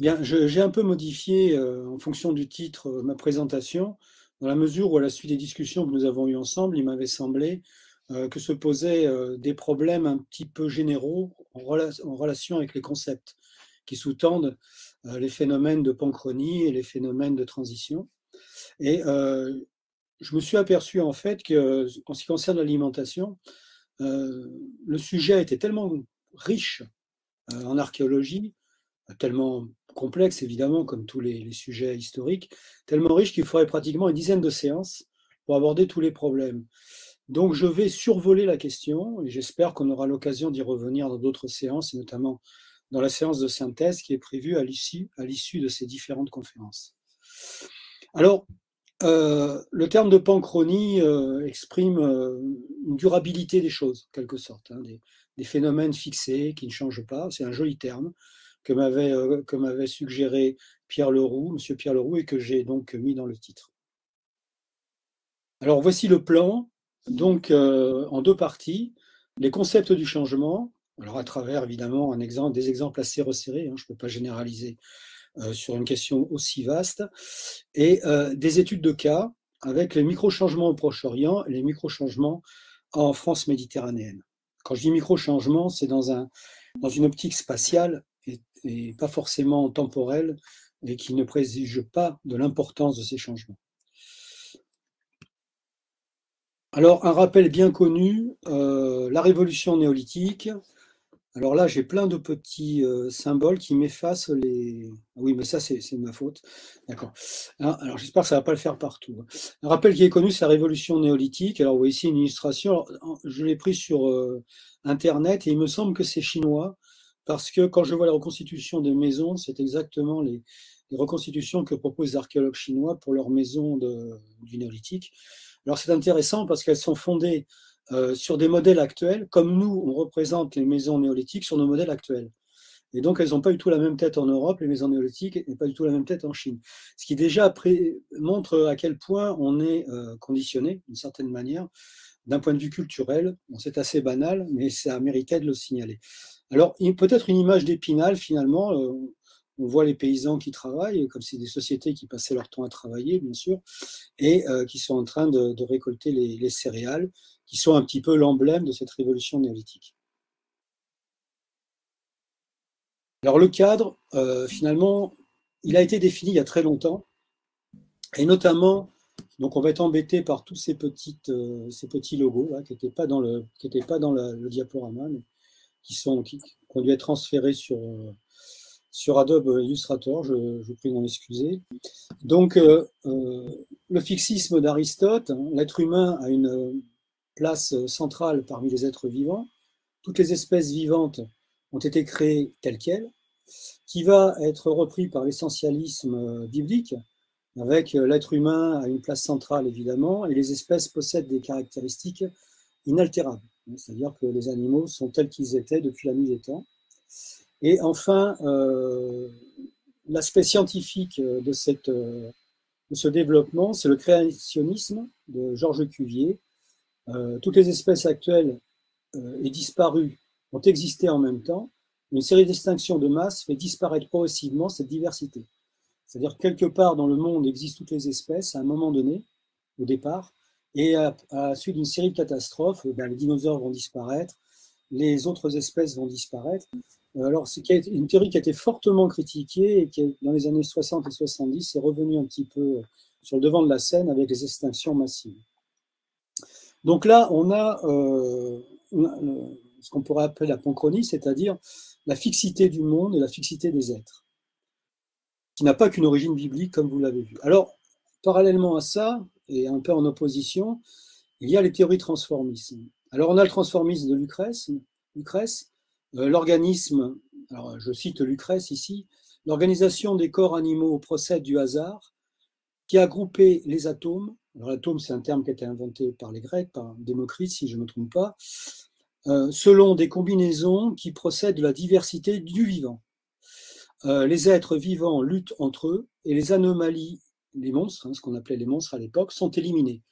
Bien, j'ai un peu modifié en fonction du titre ma présentation, dans la mesure où à la suite des discussions que nous avons eues ensemble, il m'avait semblé que se posaient des problèmes un petit peu généraux en relation avec les concepts qui sous-tendent les phénomènes de panchronie et les phénomènes de transition. Et je me suis aperçu en fait que, en ce qui concerne l'alimentation, le sujet était tellement riche en archéologie, tellement complexe évidemment, comme tous les sujets historiques, tellement riche qu'il faudrait pratiquement une dizaine de séances pour aborder tous les problèmes. Donc je vais survoler la question et j'espère qu'on aura l'occasion d'y revenir dans d'autres séances, et notamment dans la séance de synthèse qui est prévue à l'issue de ces différentes conférences. Alors, le terme de panchronie exprime une durabilité des choses, en quelque sorte, hein, des phénomènes fixés qui ne changent pas. C'est un joli terme que m'avait suggéré Pierre Leroux, Monsieur Pierre Leroux, et que j'ai donc mis dans le titre. Alors voici le plan, donc en deux parties, les concepts du changement, alors à travers évidemment des exemples assez resserrés, hein, je ne peux pas généraliser sur une question aussi vaste, et des études de cas avec les micro-changements au Proche-Orient et les micro-changements en France méditerranéenne. Quand je dis micro-changements, c'est dans une optique spatiale et pas forcément temporelle, et qui ne présage pas de l'importance de ces changements. Alors, un rappel bien connu, la révolution néolithique. Alors là, j'ai plein de petits symboles qui m'effacent les... Oui, mais ça, c'est ma faute. D'accord. Alors, j'espère que ça ne va pas le faire partout. Un rappel qui est connu, c'est la révolution néolithique. Alors, vous voyez ici une illustration. Alors, je l'ai pris sur Internet et il me semble que c'est chinois parce que quand je vois la reconstitution des maisons, c'est exactement les reconstitutions que proposent les archéologues chinois pour leurs maisons du néolithique. Alors, c'est intéressant parce qu'elles sont fondées sur des modèles actuels, comme nous, on représente les maisons néolithiques sur nos modèles actuels. Et donc, elles n'ont pas du tout la même tête en Europe, les maisons néolithiques, et pas du tout la même tête en Chine. Ce qui déjà montre à quel point on est conditionné, d'une certaine manière, d'un point de vue culturel. Bon, c'est assez banal, mais ça méritait de le signaler. Alors, peut-être une image d'Épinal, finalement. On voit les paysans qui travaillent, comme c'est des sociétés qui passaient leur temps à travailler, bien sûr, et qui sont en train de récolter les céréales, qui sont un petit peu l'emblème de cette révolution néolithique. Alors le cadre, finalement, il a été défini il y a très longtemps, et notamment, donc on va être embêté par tous ces petits logos là, qui n'étaient pas dans le diaporama, mais qui ont dû être transférés sur Adobe Illustrator, je vous prie d'en excuser. Donc, le fixisme d'Aristote, hein, l'être humain a une place centrale parmi les êtres vivants. Toutes les espèces vivantes ont été créées telles quelles, qui va être repris par l'essentialisme biblique, avec l'être humain à une place centrale évidemment, et les espèces possèdent des caractéristiques inaltérables, c'est-à-dire que les animaux sont tels qu'ils étaient depuis la nuit des temps. Et enfin, l'aspect scientifique de ce développement, c'est le créationnisme de Georges Cuvier. Toutes les espèces actuelles et disparues ont existé en même temps. Une série d'extinctions de masse fait disparaître progressivement cette diversité. C'est-à-dire que quelque part dans le monde existent toutes les espèces à un moment donné, au départ, et à la suite d'une série de catastrophes, les dinosaures vont disparaître, les autres espèces vont disparaître. Alors, c'est une théorie qui a été fortement critiquée et qui, dans les années 60 et 70, est revenue un petit peu sur le devant de la scène avec les extinctions massives. Donc là, on a ce qu'on pourrait appeler la panchronie, c'est-à-dire la fixité du monde et la fixité des êtres, qui n'a pas qu'une origine biblique, comme vous l'avez vu. Alors, parallèlement à ça, et un peu en opposition, il y a les théories transformistes. Alors, on a le transformisme de Lucrèce, l'organisme, alors je cite Lucrèce ici, l'organisation des corps animaux procède du hasard, qui a groupé les atomes. Alors, l'atome, c'est un terme qui a été inventé par les Grecs, par Démocrite, si je ne me trompe pas, selon des combinaisons qui procèdent de la diversité du vivant. Les êtres vivants luttent entre eux et les anomalies, les monstres, hein, ce qu'on appelait les monstres à l'époque, sont éliminés.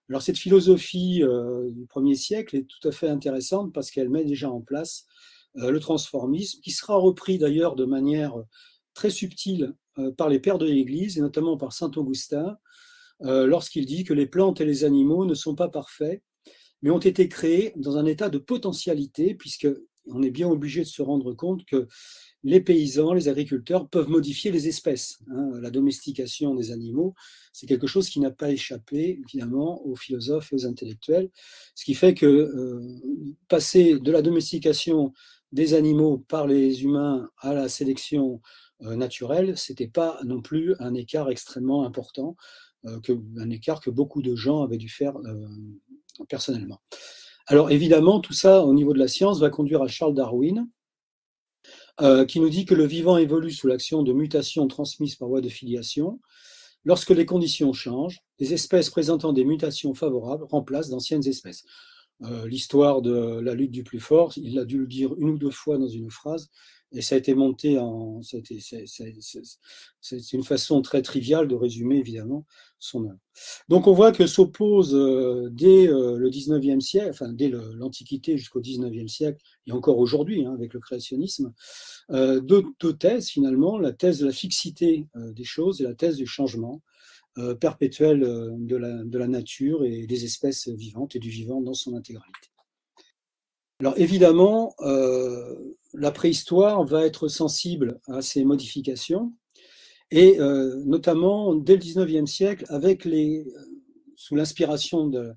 Alors cette philosophie du 1er siècle est tout à fait intéressante parce qu'elle met déjà en place le transformisme, qui sera repris d'ailleurs de manière très subtile par les pères de l'Église, et notamment par saint Augustin, lorsqu'il dit que les plantes et les animaux ne sont pas parfaits, mais ont été créés dans un état de potentialité, puisqu'on est bien obligé de se rendre compte que les paysans, les agriculteurs peuvent modifier les espèces. La domestication des animaux, c'est quelque chose qui n'a pas échappé, évidemment, aux philosophes et aux intellectuels, ce qui fait que passer de la domestication des animaux par les humains à la sélection naturelle, ce n'était pas non plus un écart extrêmement important, un écart que beaucoup de gens avaient dû faire personnellement. Alors évidemment, tout ça, au niveau de la science, va conduire à Charles Darwin, qui nous dit que le vivant évolue sous l'action de mutations transmises par voie de filiation. Lorsque les conditions changent, les espèces présentant des mutations favorables remplacent d'anciennes espèces. L'histoire de la lutte du plus fort, il a dû le dire une ou deux fois dans une phrase, et ça a été monté en... C'est une façon très triviale de résumer, évidemment, son œuvre. Donc on voit que s'oppose dès le 19e siècle, enfin dès l'Antiquité jusqu'au 19e siècle, et encore aujourd'hui, avec le créationnisme, deux thèses finalement, la thèse de la fixité des choses et la thèse du changement perpétuel de la nature et des espèces vivantes et du vivant dans son intégralité. Alors évidemment, la préhistoire va être sensible à ces modifications, et notamment dès le 19e siècle, sous l'inspiration de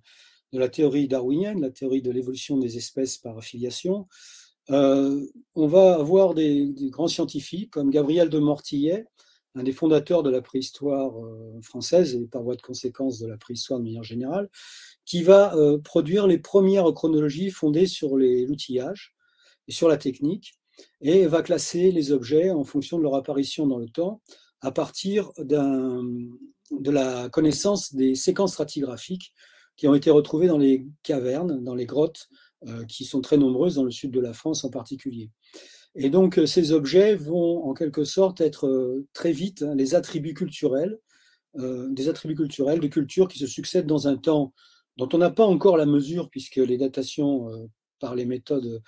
la théorie darwinienne, la théorie de l'évolution des espèces par affiliation, on va avoir des grands scientifiques comme Gabriel de Mortillet, un des fondateurs de la préhistoire française et par voie de conséquence de la préhistoire de manière générale, qui va produire les premières chronologies fondées sur l'outillage et sur la technique, et va classer les objets en fonction de leur apparition dans le temps à partir de la connaissance des séquences stratigraphiques qui ont été retrouvées dans les cavernes, dans les grottes, qui sont très nombreuses dans le sud de la France en particulier. Et donc ces objets vont en quelque sorte être très vite les attributs culturels, des attributs culturels de cultures qui se succèdent dans un temps dont on n'a pas encore la mesure, puisque les datations par les méthodes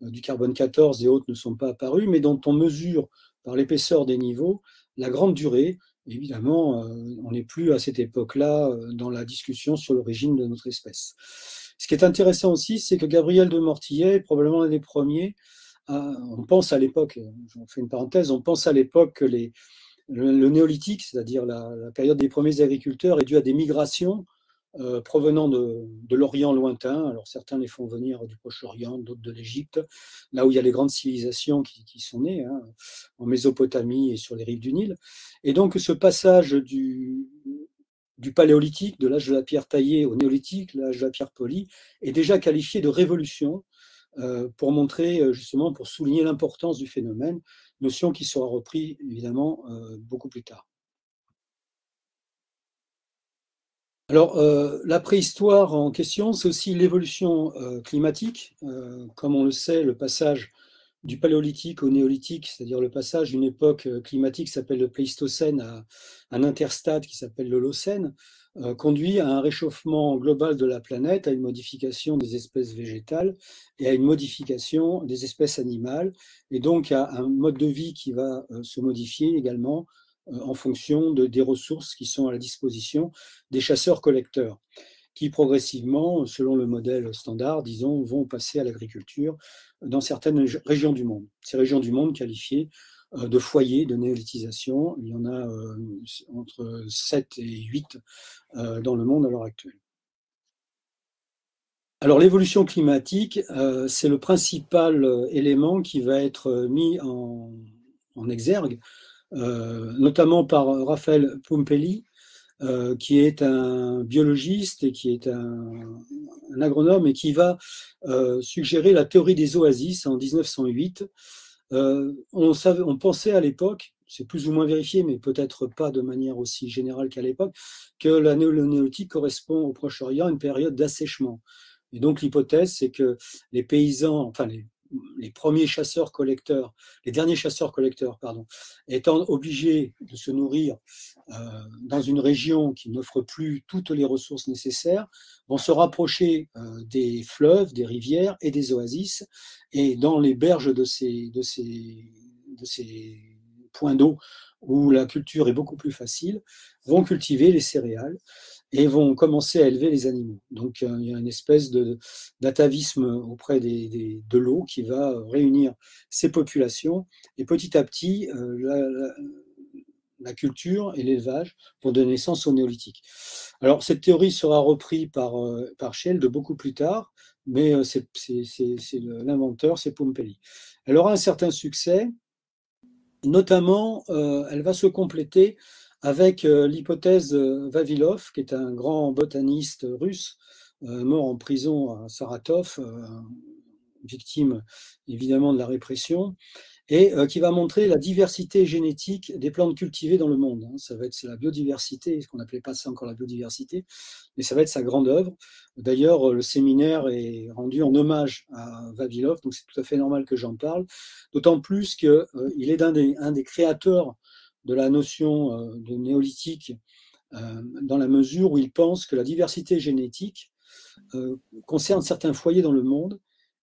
du carbone 14 et autres ne sont pas apparues, mais dont on mesure par l'épaisseur des niveaux la grande durée. Évidemment, on n'est plus à cette époque-là dans la discussion sur l'origine de notre espèce. Ce qui est intéressant aussi, c'est que Gabriel de Mortillet est probablement l'un des premiers. On pense à l'époque, je fais une parenthèse, on pense à l'époque que le néolithique, c'est-à-dire la période des premiers agriculteurs, est due à des migrations provenant de l'Orient lointain. Alors certains les font venir du Proche-Orient, d'autres de l'Égypte, là où il y a les grandes civilisations qui sont nées, en Mésopotamie et sur les rives du Nil. Et donc ce passage du paléolithique, de l'âge de la pierre taillée au néolithique, l'âge de la pierre polie, est déjà qualifié de révolution pour montrer, justement, pour souligner l'importance du phénomène, notion qui sera reprise évidemment beaucoup plus tard. Alors, la préhistoire en question, c'est aussi l'évolution climatique. Comme on le sait, le passage du paléolithique au néolithique, c'est-à-dire le passage d'une époque climatique qui s'appelle le Pléistocène à un interstade qui s'appelle l'Holocène, conduit à un réchauffement global de la planète, à une modification des espèces végétales et à une modification des espèces animales, et donc à un mode de vie qui va se modifier également en fonction des ressources qui sont à la disposition des chasseurs-collecteurs, qui progressivement, selon le modèle standard, disons, vont passer à l'agriculture dans certaines régions du monde. Ces régions du monde qualifiées de foyers de néolithisation, il y en a entre 7 et 8 dans le monde à l'heure actuelle. Alors l'évolution climatique, c'est le principal élément qui va être mis en exergue, notamment par Raphaël Pumpelly, qui est un biologiste et qui est un agronome et qui va suggérer la théorie des oasis en 1908. On pensait à l'époque, c'est plus ou moins vérifié, mais peut-être pas de manière aussi générale qu'à l'époque, que le néolithique correspond au Proche-Orient à une période d'assèchement. Et donc l'hypothèse, c'est que les paysans, enfin les premiers chasseurs-collecteurs, les derniers chasseurs-collecteurs, pardon, étant obligés de se nourrir dans une région qui n'offre plus toutes les ressources nécessaires, vont se rapprocher des fleuves, des rivières et des oasis, et dans les berges de ces points d'eau où la culture est beaucoup plus facile, vont cultiver les céréales et vont commencer à élever les animaux. Donc il y a une espèce d'atavisme auprès de l'eau qui va réunir ces populations et petit à petit la culture et l'élevage vont donner naissance au néolithique. Alors cette théorie sera reprise par Schell de beaucoup plus tard, mais l'inventeur, c'est Pumpelly. Elle aura un certain succès, notamment elle va se compléter avec l'hypothèse Vavilov, qui est un grand botaniste russe, mort en prison à Saratov, victime évidemment de la répression, et qui va montrer la diversité génétique des plantes cultivées dans le monde. Ça va être la biodiversité, ce qu'on n'appelait pas ça encore la biodiversité, mais ça va être sa grande œuvre. D'ailleurs, le séminaire est rendu en hommage à Vavilov, donc c'est tout à fait normal que j'en parle, d'autant plus qu'il est un des créateurs de la notion de néolithique, dans la mesure où il pense que la diversité génétique concerne certains foyers dans le monde,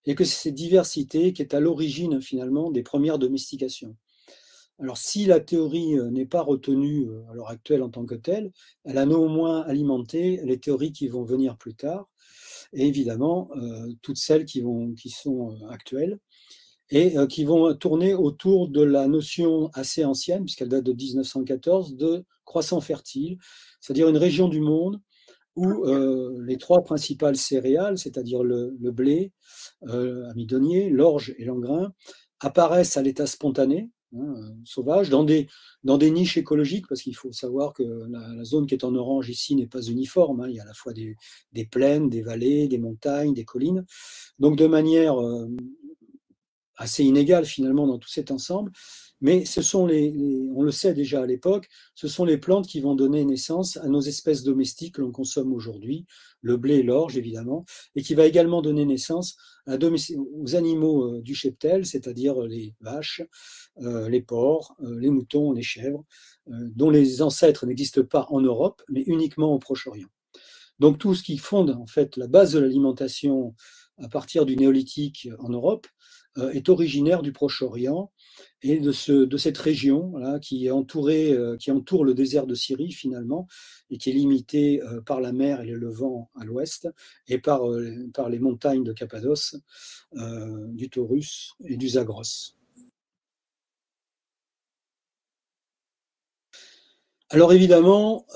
et que c'est cette diversité qui est à l'origine finalement des premières domestications. Alors si la théorie n'est pas retenue à l'heure actuelle en tant que telle, elle a néanmoins alimenté les théories qui vont venir plus tard, et évidemment toutes celles qui sont actuelles, et qui vont tourner autour de la notion assez ancienne, puisqu'elle date de 1914, de croissant fertile, c'est-à-dire une région du monde où les trois principales céréales, c'est-à-dire le blé, amidonnier, l'orge et l'engrain, apparaissent à l'état spontané, sauvage, dans des niches écologiques, parce qu'il faut savoir que la zone qui est en orange ici n'est pas uniforme, il y a à la fois des plaines, des vallées, des montagnes, des collines, donc de manière assez inégale finalement dans tout cet ensemble, mais ce sont on le sait déjà à l'époque, ce sont les plantes qui vont donner naissance à nos espèces domestiques que l'on consomme aujourd'hui, le blé et l'orge évidemment, et qui va également donner naissance aux animaux du cheptel, c'est-à-dire les vaches, les porcs, les moutons, les chèvres, dont les ancêtres n'existent pas en Europe, mais uniquement au Proche-Orient. Donc tout ce qui fonde en fait la base de l'alimentation à partir du néolithique en Europe est originaire du Proche-Orient et de cette région là, qui entoure le désert de Syrie finalement, et qui est limitée par la mer et le Levant à l'ouest, et par les montagnes de Cappadoce, du Taurus et du Zagros. Alors évidemment,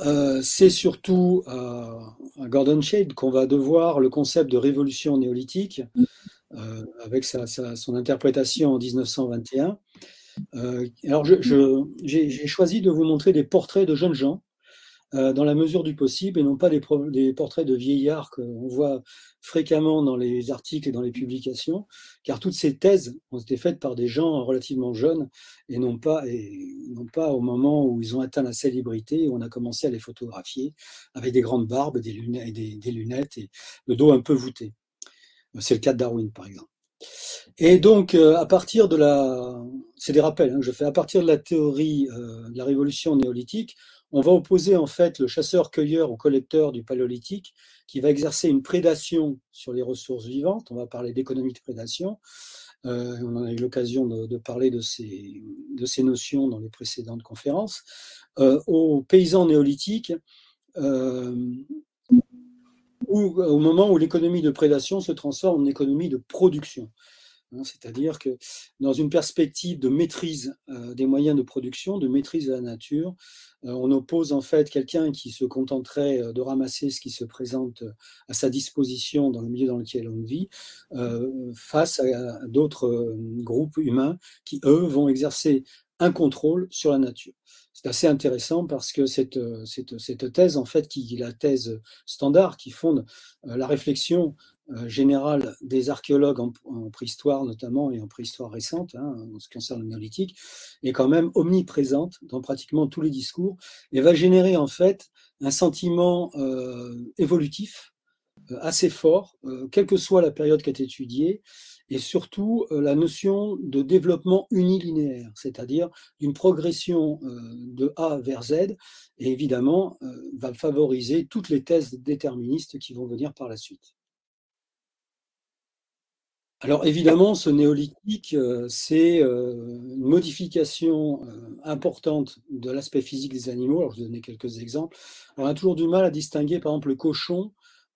c'est surtout à Gordon Shade qu'on va devoir le concept de révolution néolithique, avec son interprétation en 1921. Alors j'ai choisi de vous montrer des portraits de jeunes gens, dans la mesure du possible, et non pas des portraits de vieillards qu'on voit fréquemment dans les articles et dans les publications, car toutes ces thèses ont été faites par des gens relativement jeunes et non pas au moment où ils ont atteint la célébrité, où on a commencé à les photographier avec des grandes barbes, des lunettes et le dos un peu voûté. C'est le cas de Darwin, par exemple. Et donc, à partir de c'est des rappels que je fais, à partir de la théorie de la révolution néolithique, on va opposer en fait le chasseur-cueilleur au collecteur du paléolithique, qui va exercer une prédation sur les ressources vivantes. On va parler d'économie de prédation. On a eu l'occasion de parler de ces notions dans les précédentes conférences. Aux paysans néolithiques, au moment où l'économie de prédation se transforme en économie de production. C'est-à-dire que dans une perspective de maîtrise des moyens de production, de maîtrise de la nature, on oppose en fait quelqu'un qui se contenterait de ramasser ce qui se présente à sa disposition dans le milieu dans lequel on vit, face à d'autres groupes humains qui, eux, vont exercer un contrôle sur la nature. C'est assez intéressant parce que cette thèse, en fait, qui est la thèse standard qui fonde la réflexion générale des archéologues en préhistoire notamment, et en préhistoire récente, en ce qui concerne le néolithique, est quand même omniprésente dans pratiquement tous les discours, et va générer en fait un sentiment évolutif assez fort, quelle que soit la période qui est étudiée, et surtout la notion de développement unilinéaire, c'est-à-dire d'une progression de A vers Z, et évidemment va favoriser toutes les thèses déterministes qui vont venir par la suite. Alors évidemment, ce néolithique, c'est une modification importante de l'aspect physique des animaux. Alors je vais donner quelques exemples. On a toujours du mal à distinguer par exemple le cochon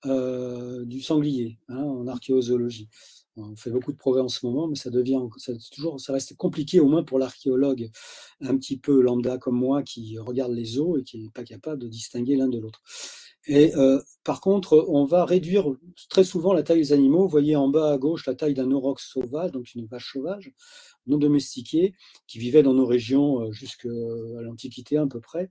du sanglier, hein, en archéozoologie. On fait beaucoup de progrès en ce moment, mais ça reste compliqué, au moins pour l'archéologue un petit peu lambda comme moi qui regarde les os et qui n'est pas capable de distinguer l'un de l'autre. Et par contre, on va réduire très souvent la taille des animaux. Vous voyez en bas à gauche la taille d'un aurochs sauvage, donc une vache sauvage, non domestiquée, qui vivait dans nos régions jusqu'à l'Antiquité à peu près.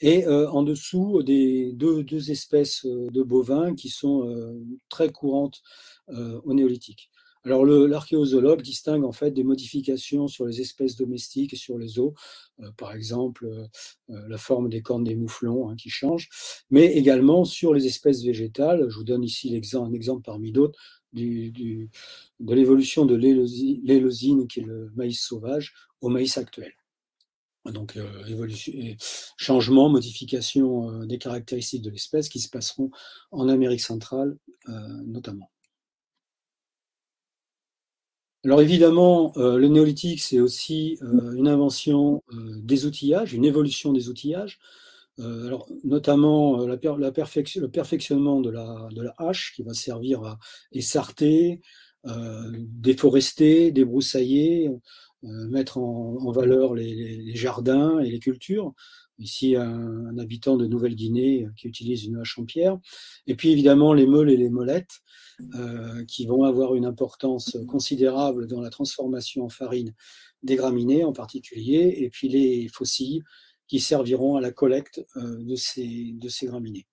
Et en dessous, deux espèces de bovins qui sont très courantes au néolithique. Alors l'archéozoologue distingue en fait des modifications sur les espèces domestiques et sur les os, par exemple la forme des cornes des mouflons hein, qui change, mais également sur les espèces végétales. Je vous donne ici un exemple parmi d'autres de l'évolution de l'éleusis, qui est le maïs sauvage, au maïs actuel. Donc, changement, modification des caractéristiques de l'espèce qui se passeront en Amérique centrale notamment. Alors évidemment, le néolithique, c'est aussi une invention des outillages, une évolution des outillages. Alors, notamment le perfectionnement de la hache qui va servir à essarter, déforester, débroussailler, mettre en valeur les jardins et les cultures. Ici, un habitant de Nouvelle-Guinée qui utilise une hache en pierre. Et puis évidemment, les meules et les molettes qui vont avoir une importance considérable dans la transformation en farine des graminées en particulier, et puis les faucilles qui serviront à la collecte de ces graminées.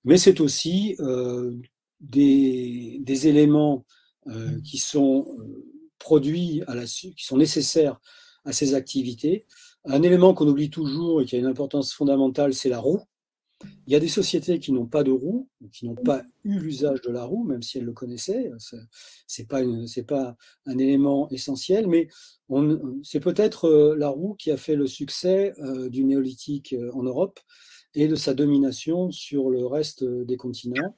Mais c'est aussi des éléments qui sont produits, qui sont nécessaires à ces activités. Un élément qu'on oublie toujours et qui a une importance fondamentale, c'est la roue. Il y a des sociétés qui n'ont pas de roue, qui n'ont pas eu l'usage de la roue, même si elles le connaissaient. C'est pas un élément essentiel, mais c'est peut-être la roue qui a fait le succès du néolithique en Europe et de sa domination sur le reste des continents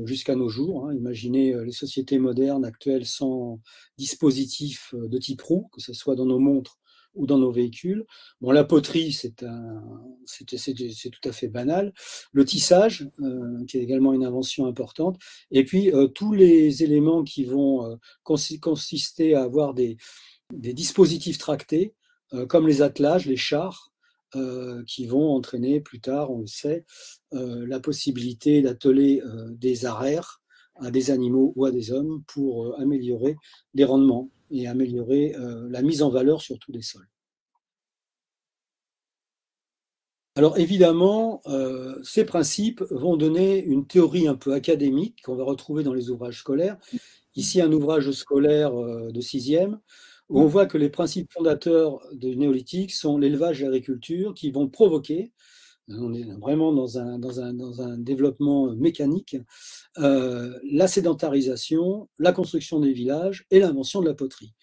jusqu'à nos jours. Hein. Imaginez les sociétés modernes actuelles sans dispositif de type roue, que ce soit dans nos montres ou dans nos véhicules. Bon, la poterie, c'est tout à fait banal. Le tissage, qui est également une invention importante. Et puis, tous les éléments qui vont consister à avoir des dispositifs tractés, comme les attelages, les chars, qui vont entraîner plus tard, on le sait, la possibilité d'atteler des araires à des animaux ou à des hommes pour améliorer les rendements et améliorer la mise en valeur surtout des sols. Alors évidemment, ces principes vont donner une théorie un peu académique qu'on va retrouver dans les ouvrages scolaires. Ici, un ouvrage scolaire de sixième, où on voit que les principes fondateurs du néolithique sont l'élevage et l'agriculture qui vont provoquer, on est vraiment dans un développement mécanique, la sédentarisation, la construction des villages et l'invention de la poterie.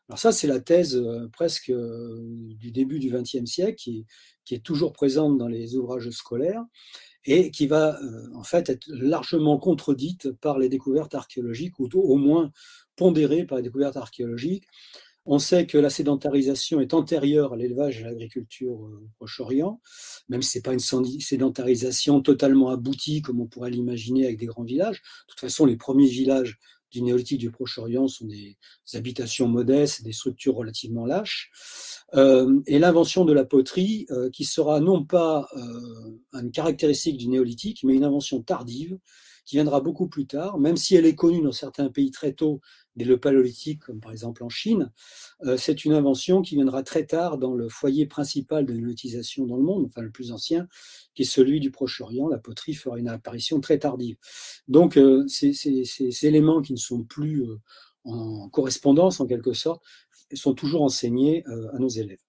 Alors ça, c'est la thèse presque du début du XXe siècle qui est toujours présente dans les ouvrages scolaires et qui va en fait être largement contredite par les découvertes archéologiques ou au moins pondérée par les découvertes archéologiques. On sait que la sédentarisation est antérieure à l'élevage et à l'agriculture au Proche-Orient, même si ce n'est pas une sédentarisation totalement aboutie comme on pourrait l'imaginer avec des grands villages. De toute façon, les premiers villages du néolithique du Proche-Orient sont des habitations modestes, des structures relativement lâches. Et l'invention de la poterie, qui sera non pas une caractéristique du néolithique, mais une invention tardive, qui viendra beaucoup plus tard, même si elle est connue dans certains pays très tôt, dès le paléolithique, comme par exemple en Chine, c'est une invention qui viendra très tard dans le foyer principal de néolithisation dans le monde, enfin le plus ancien, qui est celui du Proche-Orient. La poterie fera une apparition très tardive. Donc ces éléments qui ne sont plus en correspondance en quelque sorte sont toujours enseignés à nos élèves.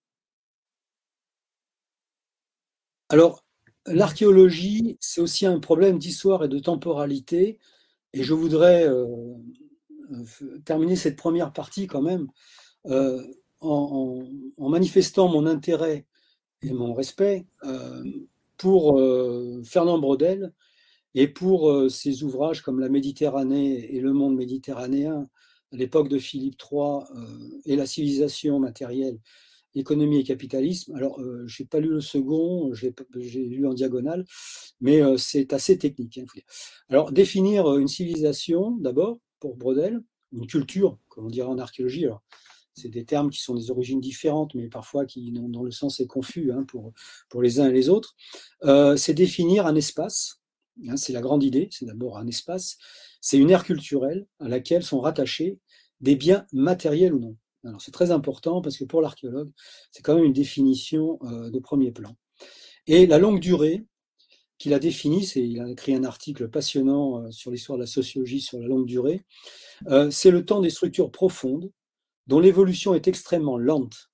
Alors, l'archéologie, c'est aussi un problème d'histoire et de temporalité, et je voudrais terminer cette première partie quand même euh, en manifestant mon intérêt et mon respect pour Fernand Braudel Et pour ces ouvrages comme La Méditerranée et le monde méditerranéen, à l'époque de Philippe III, et la civilisation matérielle, économie et capitalisme. Alors, je n'ai pas lu le second, j'ai lu en diagonale, mais c'est assez technique, hein, faut dire. Alors, définir une civilisation, d'abord, pour Brodel, une culture, comme on dirait en archéologie. Alors, c'est des termes qui sont des origines différentes, mais parfois dont le sens est confus, hein, pour les uns et les autres. C'est définir un espace, hein, c'est la grande idée, c'est d'abord un espace, c'est une aire culturelle à laquelle sont rattachés des biens matériels ou non. Alors c'est très important parce que pour l'archéologue, c'est quand même une définition de premier plan. Et la longue durée qu'il a définie, il a écrit un article passionnant sur l'histoire de la sociologie sur la longue durée, c'est le temps des structures profondes dont l'évolution est extrêmement lente.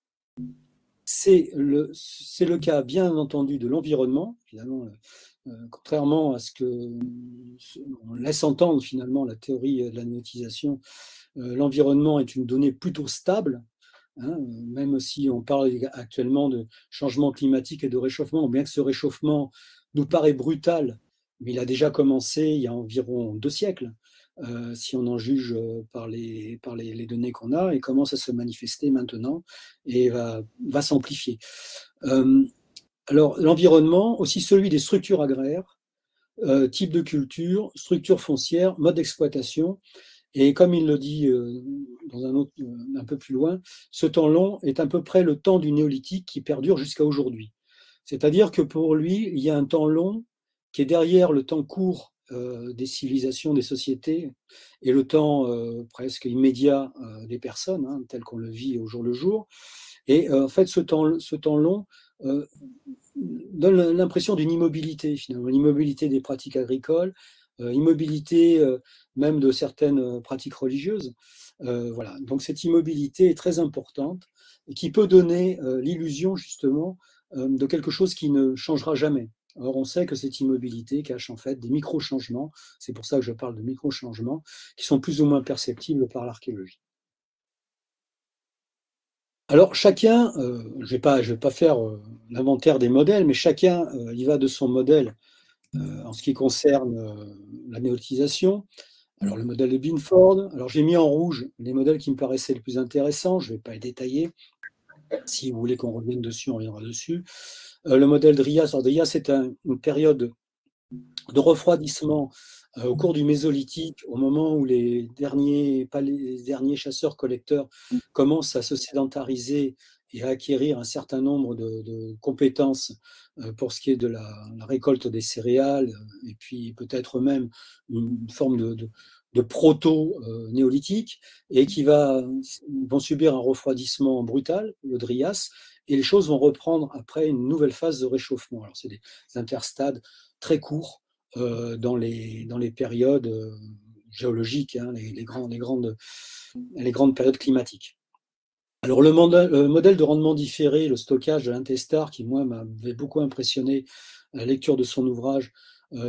C'est le cas, bien entendu, de l'environnement, finalement, contrairement à ce qu'on laisse entendre, finalement, la théorie de la néotisation. L'environnement est une donnée plutôt stable, hein, même si on parle actuellement de changement climatique et de réchauffement, bien que ce réchauffement nous paraît brutal, mais il a déjà commencé il y a environ 2 siècles, si on en juge par les données qu'on a, et commence à se manifester maintenant et va s'amplifier. Alors, l'environnement, aussi celui des structures agraires, type de culture, structure foncière, mode d'exploitation. Et comme il le dit dans un autre, un peu plus loin, ce temps long est à peu près le temps du néolithique qui perdure jusqu'à aujourd'hui. C'est-à-dire que pour lui, il y a un temps long qui est derrière le temps court des civilisations, des sociétés, et le temps presque immédiat des personnes, hein, tel qu'on le vit au jour le jour. Et en fait, ce temps long donne l'impression d'une immobilité, finalement, l'immobilité des pratiques agricoles, immobilité même de certaines pratiques religieuses. Voilà. Donc cette immobilité est très importante et qui peut donner l'illusion justement de quelque chose qui ne changera jamais. Or, on sait que cette immobilité cache en fait des micro-changements, c'est pour ça que je parle de micro-changements, qui sont plus ou moins perceptibles par l'archéologie. Alors chacun, je vais pas faire l'inventaire des modèles, mais chacun y va de son modèle en ce qui concerne la néotisation. Alors le modèle de Binford, alors j'ai mis en rouge les modèles qui me paraissaient les plus intéressants, je ne vais pas les détailler. Si vous voulez qu'on revienne dessus, on reviendra dessus. Le modèle de Drias, alors Drias c'est une période de refroidissement au cours du Mésolithique, au moment où les derniers chasseurs-collecteurs commencent à se sédentariser et à acquérir un certain nombre de compétences pour ce qui est de la récolte des céréales, et puis peut-être même une forme de proto-néolithique, et vont subir un refroidissement brutal, le Drias, et les choses vont reprendre après une nouvelle phase de réchauffement. Alors c'est des interstades très courts, dans les périodes géologiques, hein, les grandes périodes climatiques. Alors le modèle de rendement différé, le stockage de l'intestar, qui moi m'avait beaucoup impressionné à la lecture de son ouvrage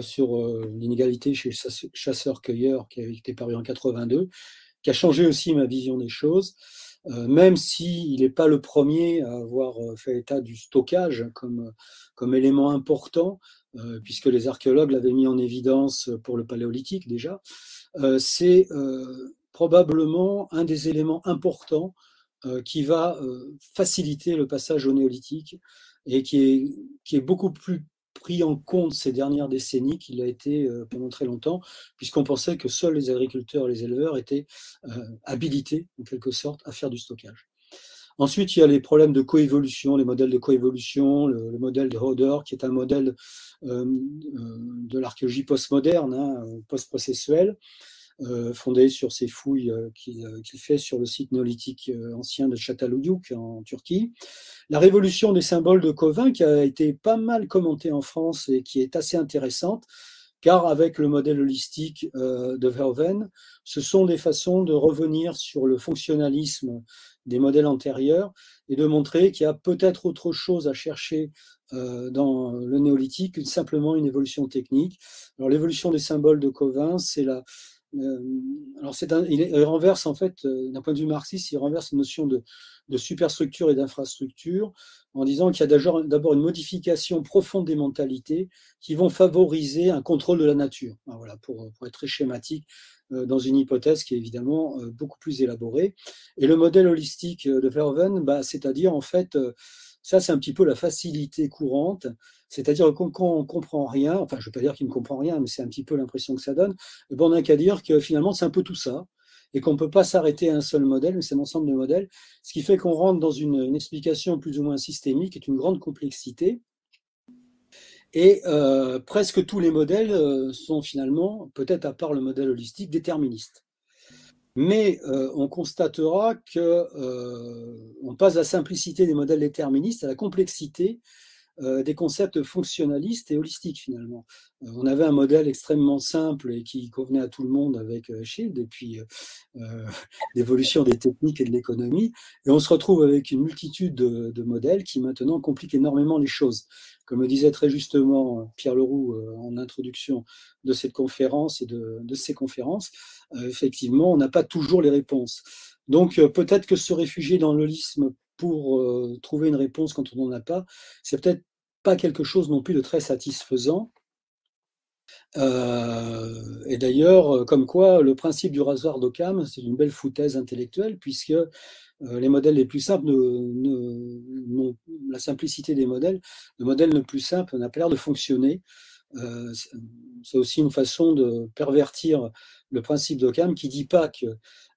sur l'inégalité chez chasseurs-cueilleurs, qui avait été paru en 82, qui a changé aussi ma vision des choses, même s'il n'est pas le premier à avoir fait état du stockage comme élément important, puisque les archéologues l'avaient mis en évidence pour le paléolithique déjà. C'est probablement un des éléments importants qui va faciliter le passage au néolithique, et qui est beaucoup plus pris en compte ces dernières décennies qu'il a été pendant très longtemps, puisqu'on pensait que seuls les agriculteurs et les éleveurs étaient habilités, en quelque sorte, à faire du stockage. Ensuite, il y a les problèmes de coévolution, les modèles de coévolution, le modèle de Hodor, qui est un modèle de l'archéologie postmoderne, hein, post-processuelle, fondé sur ces fouilles qu'il fait sur le site néolithique ancien de Çatalhöyük en Turquie. La révolution des symboles de Cauvin, qui a été pas mal commentée en France et qui est assez intéressante, car avec le modèle holistique de Verhoeven, ce sont des façons de revenir sur le fonctionnalisme des modèles antérieurs et de montrer qu'il y a peut-être autre chose à chercher dans le néolithique que simplement une évolution technique. Alors l'évolution des symboles de Cauvin, c'est alors il renverse en fait, d'un point de vue marxiste, il renverse la notion de superstructure et d'infrastructure en disant qu'il y a d'abord une modification profonde des mentalités qui vont favoriser un contrôle de la nature. Voilà, pour être très schématique, dans une hypothèse qui est évidemment beaucoup plus élaborée. Et le modèle holistique de Verhoeven, c'est-à-dire en fait, ça c'est un petit peu la facilité courante, c'est-à-dire qu'on ne comprend rien, enfin je ne veux pas dire qu'il ne comprend rien, mais c'est un petit peu l'impression que ça donne, et ben, on n'a qu'à dire que finalement c'est un peu tout ça, et qu'on ne peut pas s'arrêter à un seul modèle, mais c'est un ensemble de modèles, ce qui fait qu'on rentre dans une explication plus ou moins systémique, et une grande complexité, et presque tous les modèles sont finalement, peut-être à part le modèle holistique, déterministes. Mais on constatera qu'on passe de la simplicité des modèles déterministes à la complexité des concepts fonctionnalistes et holistiques finalement. On avait un modèle extrêmement simple et qui convenait à tout le monde avec Shield, et puis l'évolution des techniques et de l'économie, et on se retrouve avec une multitude de modèles qui maintenant compliquent énormément les choses. Comme le disait très justement Pierre Leroux en introduction de cette conférence et de ces conférences, effectivement, on n'a pas toujours les réponses. Donc peut-être que se réfugier dans l'holisme pour trouver une réponse quand on n'en a pas, c'est peut-être pas quelque chose non plus de très satisfaisant. Et d'ailleurs, comme quoi le principe du rasoir d'Occam, c'est une belle foutaise intellectuelle, puisque les modèles les plus simples, la simplicité des modèles, le modèle le plus simple n'a pas l'air de fonctionner. C'est aussi une façon de pervertir le principe d'Occam, qui ne dit pas que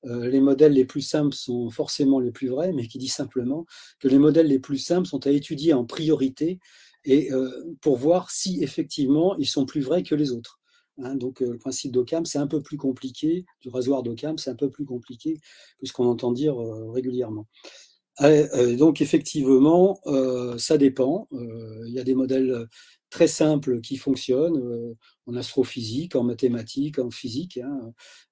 les modèles les plus simples sont forcément les plus vrais, mais qui dit simplement que les modèles les plus simples sont à étudier en priorité, et pour voir si effectivement ils sont plus vrais que les autres. Donc le principe d'Occam, c'est un peu plus compliqué, du rasoir d'Occam, c'est un peu plus compliqué que ce qu'on entend dire régulièrement. Donc effectivement, ça dépend. Il y a des modèles très simples qui fonctionnent en astrophysique, en mathématiques, en physique,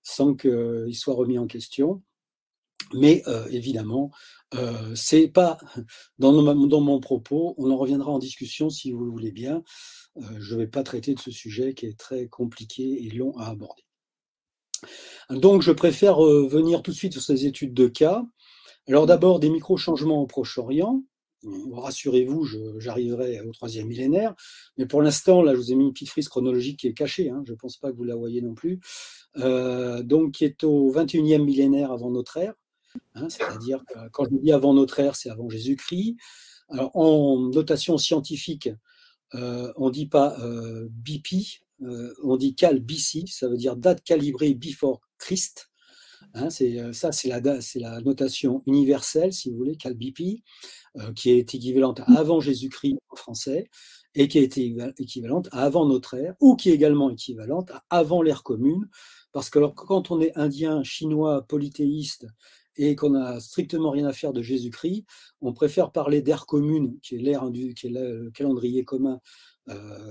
sans qu'ils soient remis en question. Mais évidemment, c'est pas dans mon propos, on en reviendra en discussion si vous le voulez bien. Je ne vais pas traiter de ce sujet qui est très compliqué et long à aborder. Donc je préfère venir tout de suite sur ces études de cas. Alors d'abord, des micro-changements au Proche-Orient. Rassurez-vous, j'arriverai au 3e millénaire. Mais pour l'instant, là, je vous ai mis une petite frise chronologique qui est cachée. Je ne pense pas que vous la voyez non plus. Donc, qui est au 21e millénaire avant notre ère. C'est-à-dire que quand je dis avant notre ère, c'est avant Jésus-Christ. Alors, en notation scientifique, on ne dit pas BP, on dit cal BC, ça veut dire date calibrée before Christ. C'est la notation universelle, si vous voulez, cal BP, qui est équivalente à avant Jésus-Christ en français, et qui est équivalente à avant notre ère, ou qui est également équivalente à avant l'ère commune, parce que quand on est indien, chinois, polythéiste, et qu'on n'a strictement rien à faire de Jésus-Christ, on préfère parler d'ère commune, qui est le calendrier commun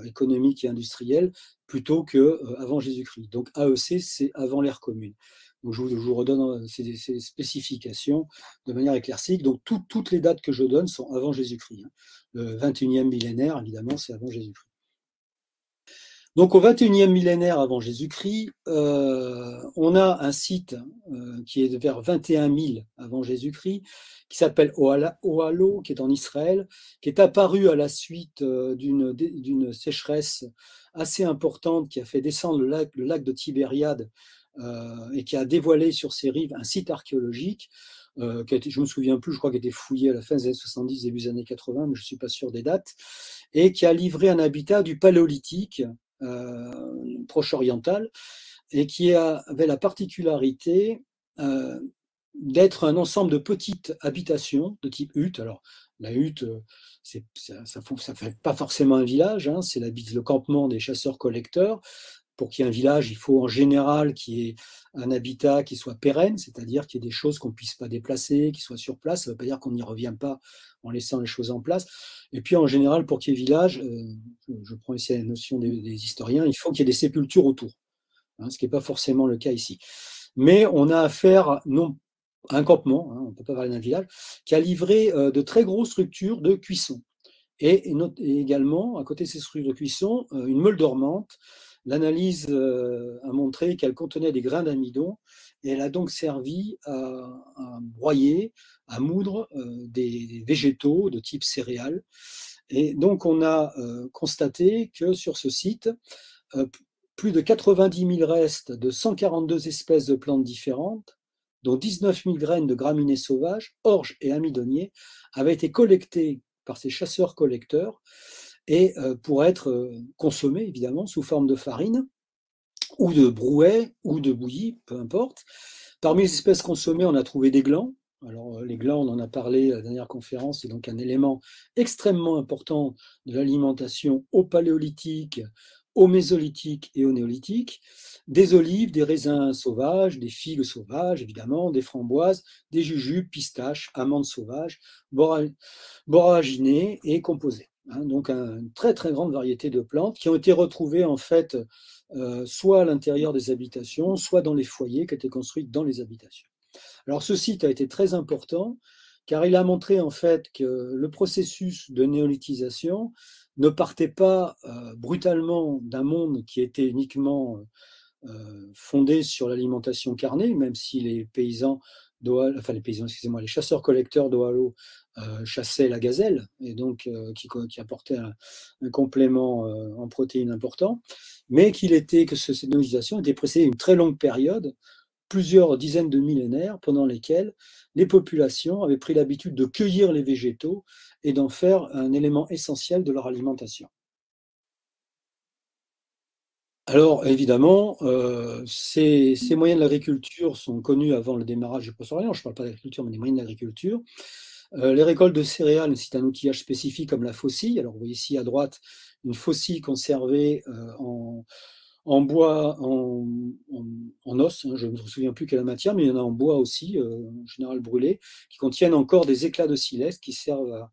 économique et industriel, plutôt que avant Jésus-Christ. Donc AEC, c'est avant l'ère commune. Donc je vous redonne ces spécifications de manière éclaircie. Donc toutes les dates que je donne sont avant Jésus-Christ. Le 21e millénaire, évidemment, c'est avant Jésus-Christ. Donc au 21e millénaire avant Jésus-Christ, on a un site qui est vers 21 000 avant Jésus-Christ, qui s'appelle Oalo, qui est en Israël, qui est apparu à la suite d'une sécheresse assez importante qui a fait descendre le lac de Tibériade et qui a dévoilé sur ses rives un site archéologique qui a été, je ne me souviens plus, je crois qu'il a été fouillé à la fin des années 70, début des années 80, mais je ne suis pas sûr des dates, et qui a livré un habitat du Paléolithique proche-oriental, et qui avait la particularité d'être un ensemble de petites habitations de type hutte. Alors, la hutte, ça ne fait pas forcément un village, c'est le campement des chasseurs-collecteurs. Pour qu'il y ait un village, il faut en général qu'il y ait un habitat qui soit pérenne, c'est-à-dire qu'il y ait des choses qu'on ne puisse pas déplacer, qui soient sur place. Ça ne veut pas dire qu'on n'y revient pas en laissant les choses en place. Et puis en général, pour qu'il y ait village, je prends ici la notion des historiens, il faut qu'il y ait des sépultures autour, ce qui n'est pas forcément le cas ici. Mais on a affaire à un campement, on ne peut pas parler d'un village, qui a livré de très grosses structures de cuisson. Et également, à côté de ces structures de cuisson, une meule dormante, l'analyse a montré qu'elle contenait des grains d'amidon et elle a donc servi à broyer, à moudre des végétaux de type céréales. Et donc on a constaté que sur ce site, euh, plus de 90 000 restes de 142 espèces de plantes différentes, dont 19 000 graines de graminées sauvages, orges et amidonniers, avaient été collectés par ces chasseurs-collecteurs et pour être consommés évidemment sous forme de farine ou de brouet ou de bouillie, peu importe. Parmi les espèces consommées, on a trouvé des glands. Alors, les glands, on en a parlé à la dernière conférence, c'est donc un élément extrêmement important de l'alimentation au paléolithique, au mésolithique et au néolithique. Des olives, des raisins sauvages, des figues sauvages, évidemment, des framboises, des jujubes, pistaches, amandes sauvages, borraginées et composées. Hein, donc, une très très grande variété de plantes qui ont été retrouvées en fait soit à l'intérieur des habitations, soit dans les foyers qui étaient construits dans les habitations. Alors ce site a été très important car il a montré en fait que le processus de néolithisation ne partait pas brutalement d'un monde qui était uniquement fondé sur l'alimentation carnée, même si les paysans, enfin les paysans, excusez-moi, les chasseurs-collecteurs d'Ohalo chassaient la gazelle et donc qui apportait un complément en protéines important, mais que cette néolithisation était précédée d'une très longue période, plusieurs dizaines de millénaires, pendant lesquels les populations avaient pris l'habitude de cueillir les végétaux et d'en faire un élément essentiel de leur alimentation. Alors, évidemment, ces moyens de l'agriculture sont connus avant le démarrage du Proche-Orient. Je ne parle pas d'agriculture, mais des moyens d'agriculture. Les récoltes de céréales nécessitent un outillage spécifique comme la faucille. Alors, vous voyez ici à droite une faucille conservée en bois, en os. Hein, je ne me souviens plus quelle matière, mais il y en a en bois aussi, en général brûlé, qui contiennent encore des éclats de silex qui servent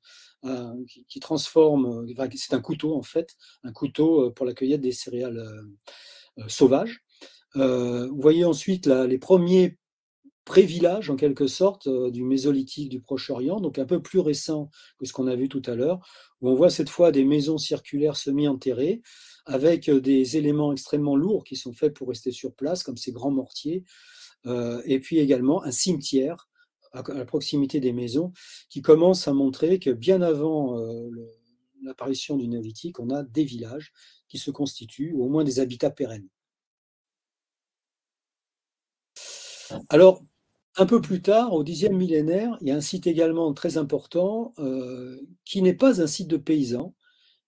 qui transforment. C'est un couteau en fait, un couteau pour la cueillette des céréales sauvages. Vous voyez ensuite les premiers pré-villages, en quelque sorte, du Mésolithique du Proche-Orient, donc un peu plus récent que ce qu'on a vu tout à l'heure, où on voit cette fois des maisons circulaires semi-enterrées, avec des éléments extrêmement lourds qui sont faits pour rester sur place, comme ces grands mortiers, et puis également un cimetière à la proximité des maisons, qui commence à montrer que bien avant l'apparition du néolithique, on a des villages qui se constituent, ou au moins des habitats pérennes. Alors, un peu plus tard, au 10e millénaire, il y a un site également très important qui n'est pas un site de paysans,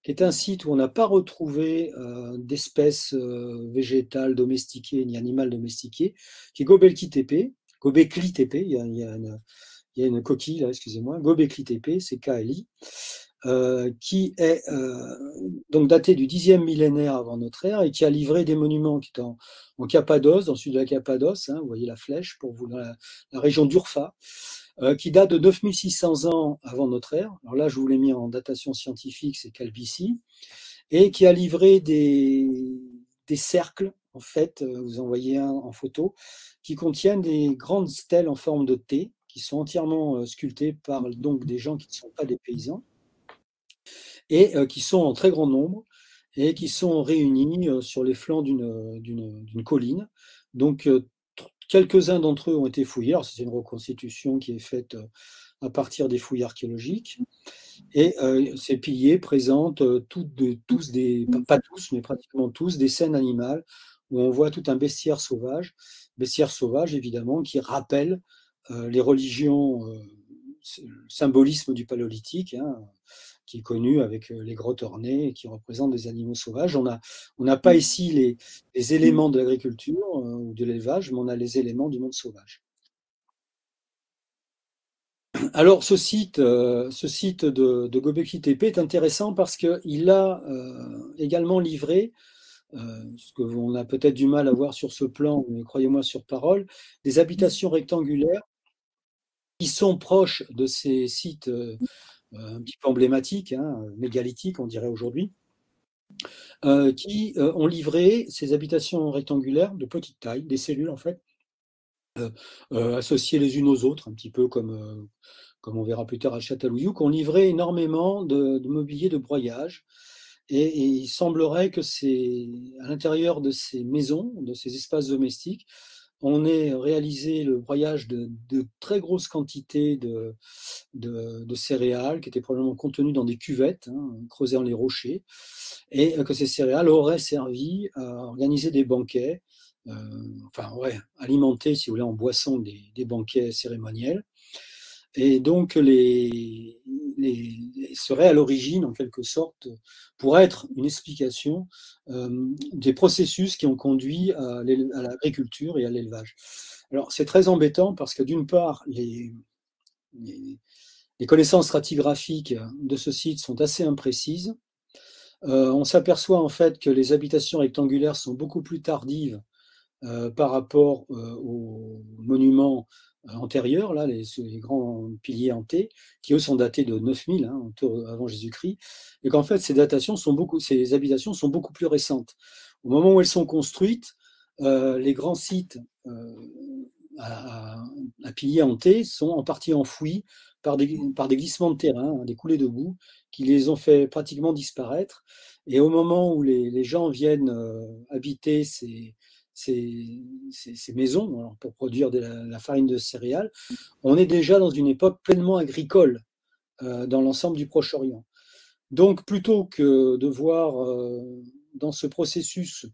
qui est un site où on n'a pas retrouvé d'espèces végétales domestiquées ni animales domestiquées, qui est Göbekli Tepe. Göbekli Tepe, il y a une coquille là, excusez-moi, Göbekli Tepe, c'est KLI, qui est donc daté du 10e millénaire avant notre ère et qui a livré des monuments qui étaient en Cappadoce, dans le sud de la Cappadoce, hein, vous voyez la flèche pour vous, dans la région d'Urfa, qui date de 9600 ans avant notre ère. Alors là, je vous l'ai mis en datation scientifique, c'est Calbici, et qui a livré des cercles, en fait, vous en voyez un en photo, qui contiennent des grandes stèles en forme de T, qui sont entièrement sculptées par donc des gens qui ne sont pas des paysans, et qui sont en très grand nombre, et qui sont réunis sur les flancs d'une colline. Donc, quelques-uns d'entre eux ont été fouillés. Alors, c'est une reconstitution qui est faite à partir des fouilles archéologiques. Et ces piliers présentent tous pas tous, mais pratiquement tous, des scènes animales où on voit tout un bestiaire sauvage évidemment, qui rappelle les religions, le symbolisme du paléolithique, hein, qui est connu avec les grottes ornées et qui représentent des animaux sauvages. On n'a pas ici les éléments de l'agriculture ou de l'élevage, mais on a les éléments du monde sauvage. Alors, ce site de Göbekli Tepe est intéressant parce qu'il a également livré, ce qu'on a peut-être du mal à voir sur ce plan, mais croyez-moi sur parole, des habitations rectangulaires qui sont proches de ces sites un petit peu emblématiques, hein, mégalithiques, on dirait aujourd'hui, qui ont livré ces habitations rectangulaires de petite taille, des cellules en fait, associées les unes aux autres, un petit peu comme on verra plus tard à Châtelluyou, qui ont livré énormément de mobilier de broyage et il semblerait que c'est à l'intérieur de ces maisons, de ces espaces domestiques, on ait réalisé le broyage de très grosses quantités de céréales qui étaient probablement contenues dans des cuvettes, hein, creusées dans les rochers, et que ces céréales auraient servi à organiser des banquets, enfin, ouais, alimenter, si vous voulez, en boisson des banquets cérémoniels. Et donc, serait à l'origine, en quelque sorte, pour être une explication des processus qui ont conduit à l'agriculture et à l'élevage. Alors, c'est très embêtant parce que d'une part, les- les connaissances stratigraphiques de ce site sont assez imprécises. On s'aperçoit en fait que les habitations rectangulaires sont beaucoup plus tardives par rapport aux monuments antérieurs, là, les grands piliers hantés, qui eux sont datés de 9000 hein, avant Jésus-Christ, et qu'en fait ces habitations sont beaucoup plus récentes. Au moment où elles sont construites, les grands sites à, à piliers hantés sont en partie enfouis par des glissements de terrain, hein, des coulées de boue, qui les ont fait pratiquement disparaître. Et au moment où les gens viennent habiter ces maisons alors, pour produire la farine de céréales, on est déjà dans une époque pleinement agricole dans l'ensemble du Proche-Orient. Donc, plutôt que de voir dans ce processus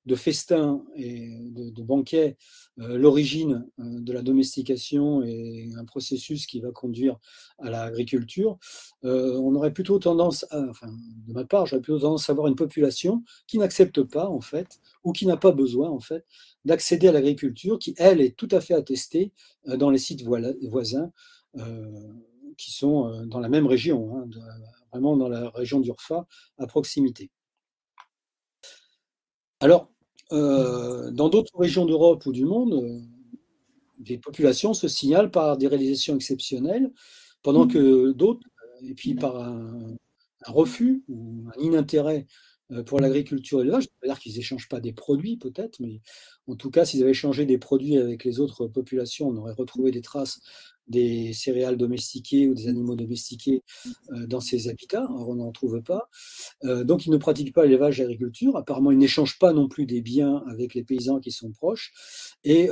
de festin et de banquet l'origine de la domestication et un processus qui va conduire à l'agriculture, on aurait plutôt tendance, enfin, de ma part, j'aurais plutôt tendance à avoir une population qui n'accepte pas, en fait, ou qui n'a pas besoin, en fait, d'accéder à l'agriculture, qui, elle, est tout à fait attestée dans les sites voisins euh, qui sont dans la même région, hein, vraiment dans la région d'Urfa, à proximité. Alors, dans d'autres régions d'Europe ou du monde, des populations se signalent par des réalisations exceptionnelles, pendant que d'autres, et puis par un refus ou un inintérêt pour l'agriculture et l'élevage, c'est-à-dire qu'ils n'échangent pas des produits peut-être, mais en tout cas, s'ils avaient échangé des produits avec les autres populations, on aurait retrouvé des traces des céréales domestiquées ou des animaux domestiqués dans ces habitats. Or, on n'en trouve pas. Donc, ils ne pratiquent pas l'élevage et l'agriculture. Apparemment, ils n'échangent pas non plus des biens avec les paysans qui sont proches. Et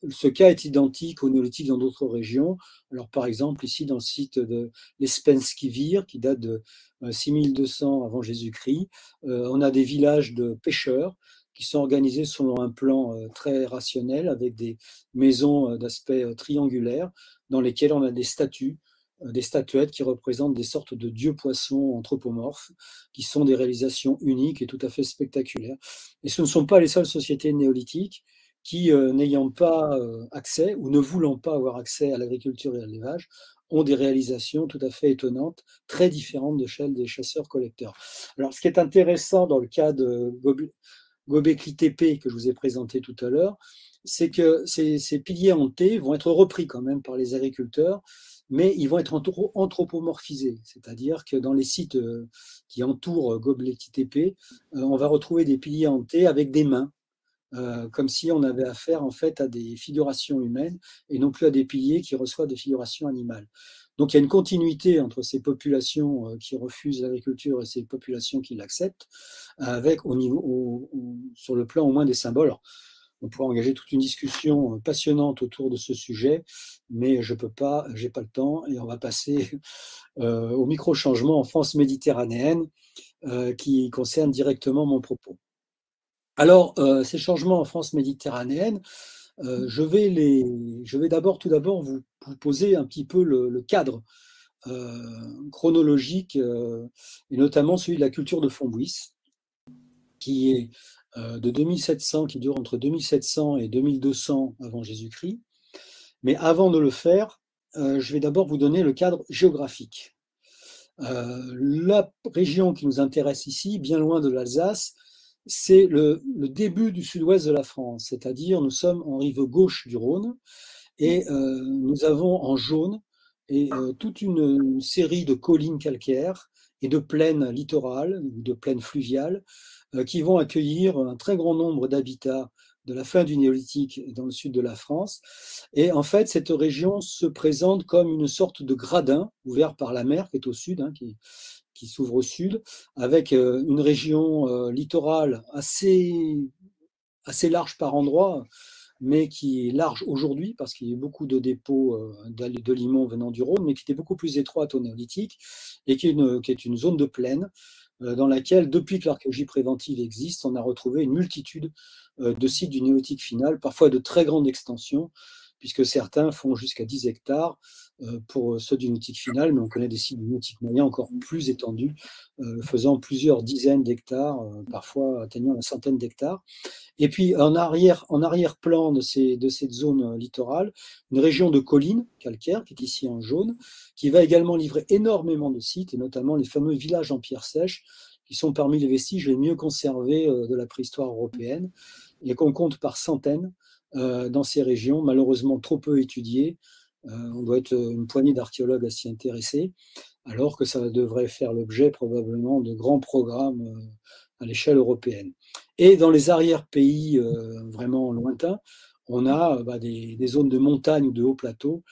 ce cas est identique au néolithique dans d'autres régions. Alors, par exemple, ici, dans le site de l'Espenski-Vir, qui date de 6200 avant Jésus-Christ, on a des villages de pêcheurs qui sont organisés selon un plan très rationnel, avec des maisons d'aspect triangulaire, dans lesquelles on a des statuettes qui représentent des sortes de dieux-poissons anthropomorphes, qui sont des réalisations uniques et tout à fait spectaculaires. Et ce ne sont pas les seules sociétés néolithiques qui, n'ayant pas accès ou ne voulant pas avoir accès à l'agriculture et à l'élevage, ont des réalisations tout à fait étonnantes, très différentes de celles des chasseurs-collecteurs. Alors, ce qui est intéressant dans le cas de Göbekli Tepe que je vous ai présenté tout à l'heure, c'est que ces piliers hantés vont être repris quand même par les agriculteurs, mais ils vont être anthropomorphisés, c'est-à-dire que dans les sites qui entourent Göbekli Tepe, on va retrouver des piliers hantés avec des mains, comme si on avait affaire en fait à des figurations humaines et non plus à des piliers qui reçoivent des figurations animales. Donc il y a une continuité entre ces populations qui refusent l'agriculture et ces populations qui l'acceptent, avec sur le plan au moins des symboles. Alors, on pourrait engager toute une discussion passionnante autour de ce sujet, mais je peux pas, j'ai pas le temps, et on va passer au micro-changement en France méditerranéenne qui concerne directement mon propos. Alors, ces changements en France méditerranéenne, je vais tout d'abord vous poser un petit peu le cadre chronologique, et notamment celui de la culture de Fontbouisse, qui est de 2700, qui dure entre 2700 et 2200 avant Jésus-Christ. Mais avant de le faire, je vais d'abord vous donner le cadre géographique. La région qui nous intéresse ici, bien loin de l'Alsace, c'est le début du sud-ouest de la France, c'est-à-dire nous sommes en rive gauche du Rhône et nous avons en jaune toute une série de collines calcaires et de plaines littorales ou de plaines fluviales qui vont accueillir un très grand nombre d'habitats de la fin du néolithique dans le sud de la France. Et en fait, cette région se présente comme une sorte de gradin ouvert par la mer qui est au sud, hein, qui s'ouvre au sud, avec une région littorale assez large par endroits, mais qui est large aujourd'hui parce qu'il y a beaucoup de dépôts de limon venant du Rhône, mais qui était beaucoup plus étroite au néolithique et qui est une zone de plaine dans laquelle, depuis que l'archéologie préventive existe, on a retrouvé une multitude de sites du néolithique final, parfois de très grande extension, puisque certains font jusqu'à 10 hectares pour ceux du néolithique final, mais on connaît des sites du néolithique moyen encore plus étendus, faisant plusieurs dizaines d'hectares, parfois atteignant la centaine d'hectares. Et puis en arrière-plan de cette zone littorale, une région de collines calcaires, qui est ici en jaune, qui va également livrer énormément de sites, et notamment les fameux villages en pierre sèche, qui sont parmi les vestiges les mieux conservés de la préhistoire européenne, et qu'on compte par centaines dans ces régions, malheureusement trop peu étudiées. On doit être une poignée d'archéologues à s'y intéresser, alors que ça devrait faire l'objet probablement de grands programmes à l'échelle européenne. Et dans les arrière-pays vraiment lointains, on a des zones de montagne ou de hauts plateaux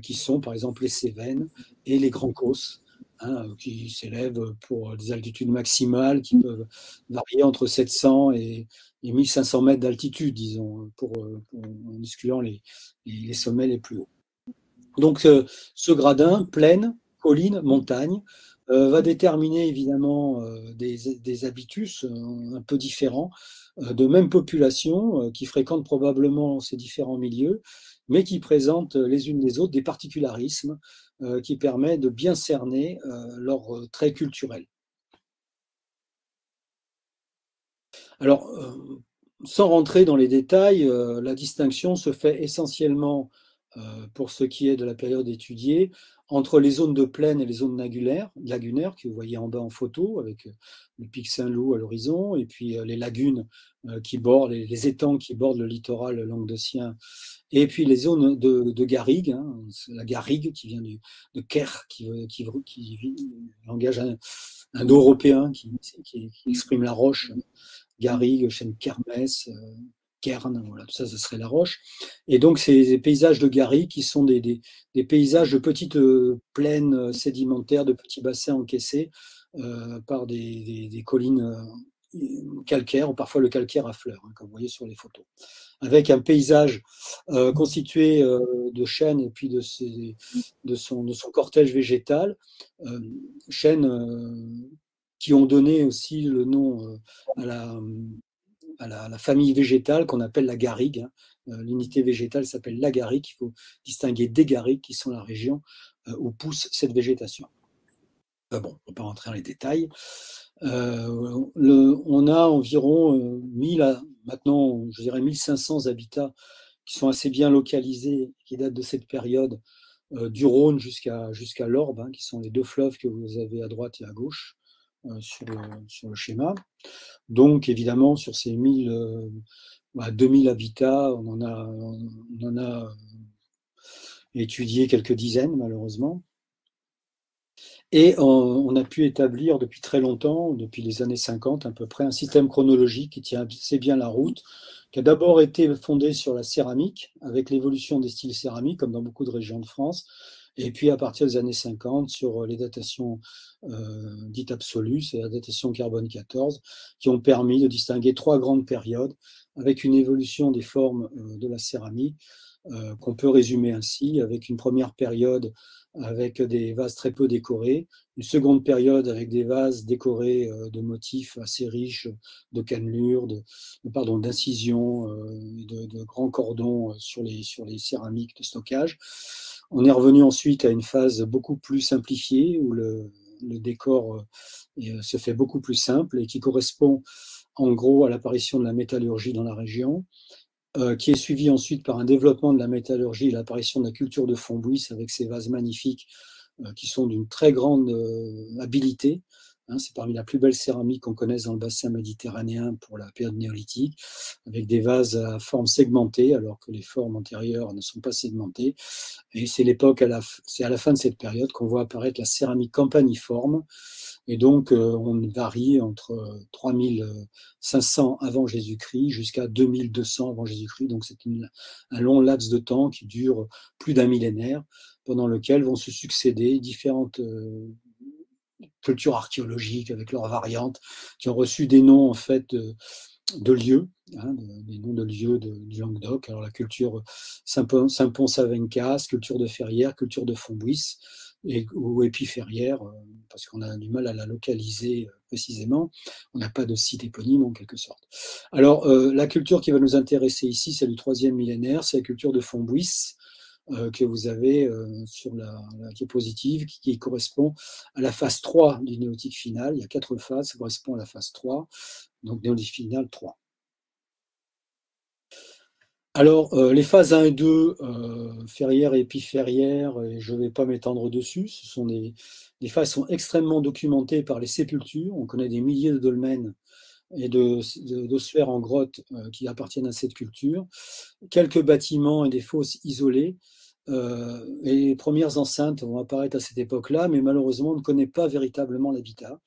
qui sont par exemple les Cévennes et les Grands Causses, hein, qui s'élèvent pour des altitudes maximales qui peuvent varier entre 700 et 1500 mètres d'altitude, disons, en excluant les sommets les plus hauts. Donc, ce gradin, plaine, colline, montagne, va déterminer évidemment des habitus un peu différents, de même population, qui fréquentent probablement ces différents milieux, mais qui présentent les unes les autres des particularismes qui permettent de bien cerner leurs traits culturels. Alors, sans rentrer dans les détails, la distinction se fait essentiellement, pour ce qui est de la période étudiée, entre les zones de plaine et les zones lagunaires que vous voyez en bas en photo, avec le pic Saint-Loup à l'horizon, et puis les lagunes qui bordent, les étangs qui bordent le littoral languedocien, et puis les zones de garrigue, hein, la garrigue qui vient de ker, qui langage indo-européen, qui exprime la roche, garrigue, chêne kermès, cairn, voilà, tout ça, ça serait la roche. Et donc, ces paysages de garrigue qui sont des paysages de petites plaines sédimentaires, de petits bassins encaissés par des collines calcaires, ou parfois le calcaire à fleurs, hein, comme vous voyez sur les photos, avec un paysage constitué de chênes et puis de son cortège végétal, chênes qui ont donné aussi le nom à la famille végétale qu'on appelle la garrigue, hein. L'unité végétale s'appelle la garrigue. Il faut distinguer des garrigues qui sont la région où pousse cette végétation. Bon, on ne va pas rentrer dans les détails. On a environ 1000, maintenant, je dirais 1500 habitats qui sont assez bien localisés, qui datent de cette période, du Rhône jusqu'à l'Orbe, hein, qui sont les deux fleuves que vous avez à droite et à gauche sur le schéma. Donc, évidemment, sur ces 2000 habitats, on en a étudié quelques dizaines, malheureusement. Et on a pu établir depuis très longtemps, depuis les années 50 à peu près, un système chronologique qui tient assez bien la route, qui a d'abord été fondé sur la céramique, avec l'évolution des styles céramiques, comme dans beaucoup de régions de France, et puis à partir des années 50 sur les datations dites absolues, c'est la datation carbone 14, qui ont permis de distinguer trois grandes périodes, avec une évolution des formes de la céramique, qu'on peut résumer ainsi, avec une première période avec des vases très peu décorés, une seconde période avec des vases décorés de motifs assez riches, de cannelures, d'incisions, de grands cordons sur les céramiques de stockage. On est revenu ensuite à une phase beaucoup plus simplifiée où le décor se fait beaucoup plus simple et qui correspond en gros à l'apparition de la métallurgie dans la région, qui est suivi ensuite par un développement de la métallurgie et l'apparition de la culture de Fontbuis avec ces vases magnifiques qui sont d'une très grande habileté. Hein, c'est parmi la plus belle céramique qu'on connaisse dans le bassin méditerranéen pour la période néolithique, avec des vases à forme segmentée, alors que les formes antérieures ne sont pas segmentées. Et c'est à la fin de cette période qu'on voit apparaître la céramique campaniforme. Et donc, on varie entre 3500 avant Jésus-Christ jusqu'à 2200 avant Jésus-Christ. Donc, c'est un long laps de temps qui dure plus d'un millénaire, pendant lequel vont se succéder différentes cultures archéologiques avec leurs variantes, qui ont reçu des noms en fait de lieux, hein, des noms de lieux du Languedoc. Alors la culture Saint-Pons-Savencas, culture de Ferrières, culture de Fontbouisse, ou Épiferrières, parce qu'on a du mal à la localiser précisément. On n'a pas de site éponyme en quelque sorte. Alors la culture qui va nous intéresser ici, c'est du 3e millénaire, c'est la culture de Fontbouisse, que vous avez sur la diapositive, qui correspond à la phase 3 du néolithique final. Il y a 4 phases, ça correspond à la phase 3, donc néolithique final 3. Alors, les phases 1 et 2, ferrière et épiferrière, et je ne vais pas m'étendre dessus, ce sont des phases qui sont extrêmement documentées par les sépultures. On connaît des milliers de dolmens et d'ossuaires en grotte qui appartiennent à cette culture. Quelques bâtiments et des fosses isolées. Et les premières enceintes vont apparaître à cette époque-là, mais malheureusement, on ne connaît pas véritablement l'habitat.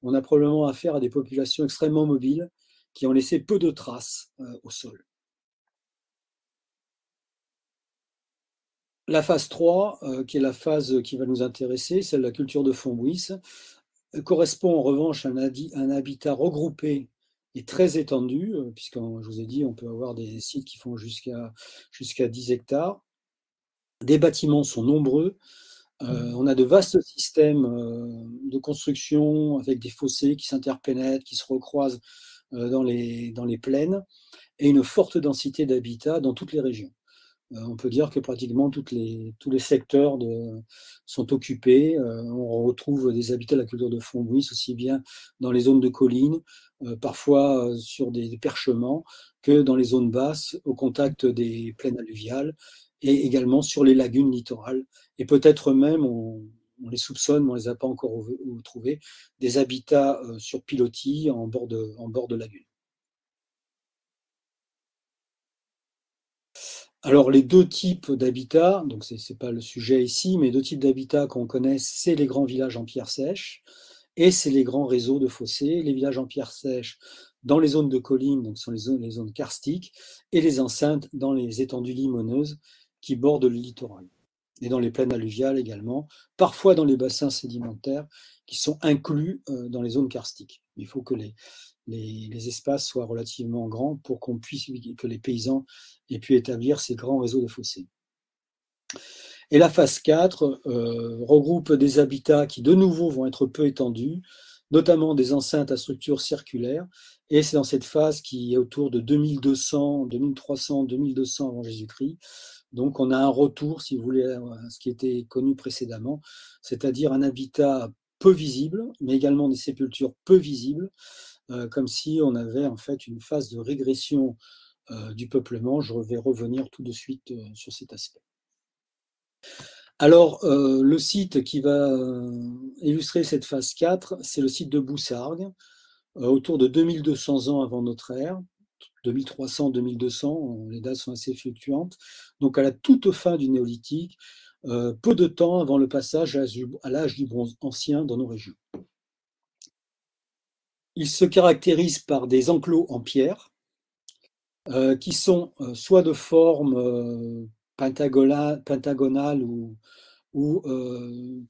On a probablement affaire à des populations extrêmement mobiles qui ont laissé peu de traces au sol. La phase 3, qui est la phase qui va nous intéresser, celle de la culture de Fontbouisse, correspond en revanche à un habitat regroupé et très étendu, puisque je vous ai dit, on peut avoir des sites qui font jusqu'à 10 hectares. Des bâtiments sont nombreux. On a de vastes systèmes de construction avec des fossés qui s'interpénètrent, qui se recroisent dans les plaines, et une forte densité d'habitat dans toutes les régions. On peut dire que pratiquement tous les secteurs sont occupés. On retrouve des habitats de la culture de Fontbouisse aussi bien dans les zones de collines, parfois sur des perchements, que dans les zones basses, au contact des plaines alluviales, et également sur les lagunes littorales. Et peut-être même, on les soupçonne, mais on ne les a pas encore trouvés, des habitats sur pilotis en bord de lagunes. Alors, les deux types d'habitats, donc ce n'est pas le sujet ici, mais deux types d'habitats qu'on connaît, c'est les grands villages en pierre sèche et c'est les grands réseaux de fossés. Les villages en pierre sèche dans les zones de collines, donc sont les zones karstiques, et les enceintes dans les étendues limoneuses qui bordent le littoral. Et dans les plaines alluviales également, parfois dans les bassins sédimentaires qui sont inclus dans les zones karstiques. Il faut que les espaces soient relativement grands pour que les paysans aient pu établir ces grands réseaux de fossés. Et la phase 4 regroupe des habitats qui de nouveau vont être peu étendus, notamment des enceintes à structure circulaire, et c'est dans cette phase qui est autour de 2200, 2300, 2200 avant Jésus-Christ. Donc on a un retour, si vous voulez, à ce qui était connu précédemment, c'est-à-dire un habitat peu visible, mais également des sépultures peu visibles, comme si on avait en fait une phase de régression du peuplement. Je vais revenir tout de suite sur cet aspect. Alors, le site qui va illustrer cette phase 4, c'est le site de Boussargues, autour de 2200 ans avant notre ère, 2300, 2200, les dates sont assez fluctuantes, donc à la toute fin du néolithique, peu de temps avant le passage à l'âge du bronze ancien dans nos régions. Il se caractérise par des enclos en pierre qui sont soit de forme pentagonale ou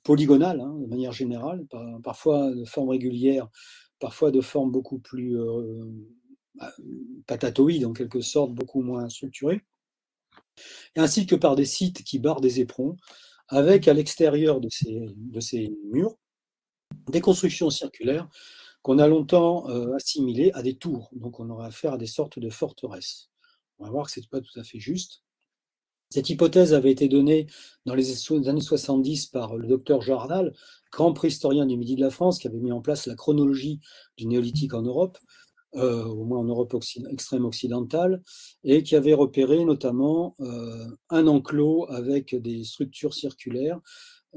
polygonale, hein, de manière générale, parfois de forme régulière, parfois de forme beaucoup plus patatoïde, en quelque sorte, beaucoup moins structurée, ainsi que par des sites qui barrent des éperons, avec à l'extérieur de ces murs des constructions circulaires qu'on a longtemps assimilées à des tours. Donc on aura affaire à des sortes de forteresses. On va voir que ce n'est pas tout à fait juste. Cette hypothèse avait été donnée dans les années 70 par le docteur Jarnal, grand préhistorien du Midi de la France, qui avait mis en place la chronologie du néolithique en Europe, au moins en Europe extrême occidentale, et qui avait repéré notamment un enclos avec des structures circulaires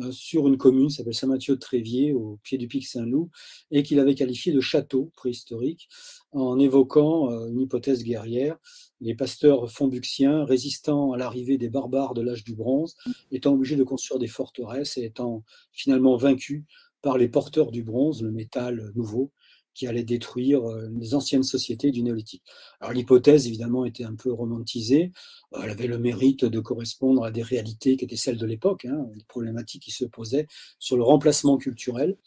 sur une commune qui s'appelle Saint-Mathieu-de-Tréviers, au pied du pic Saint-Loup, et qu'il avait qualifié de château préhistorique, en évoquant une hypothèse guerrière, les pasteurs fontbuxiens résistant à l'arrivée des barbares de l'âge du bronze, étant obligés de construire des forteresses et étant finalement vaincus par les porteurs du bronze, le métal nouveau, qui allait détruire les anciennes sociétés du néolithique. Alors l'hypothèse, évidemment, était un peu romantisée. Elle avait le mérite de correspondre à des réalités qui étaient celles de l'époque, hein, des problématiques qui se posaient sur le remplacement culturel.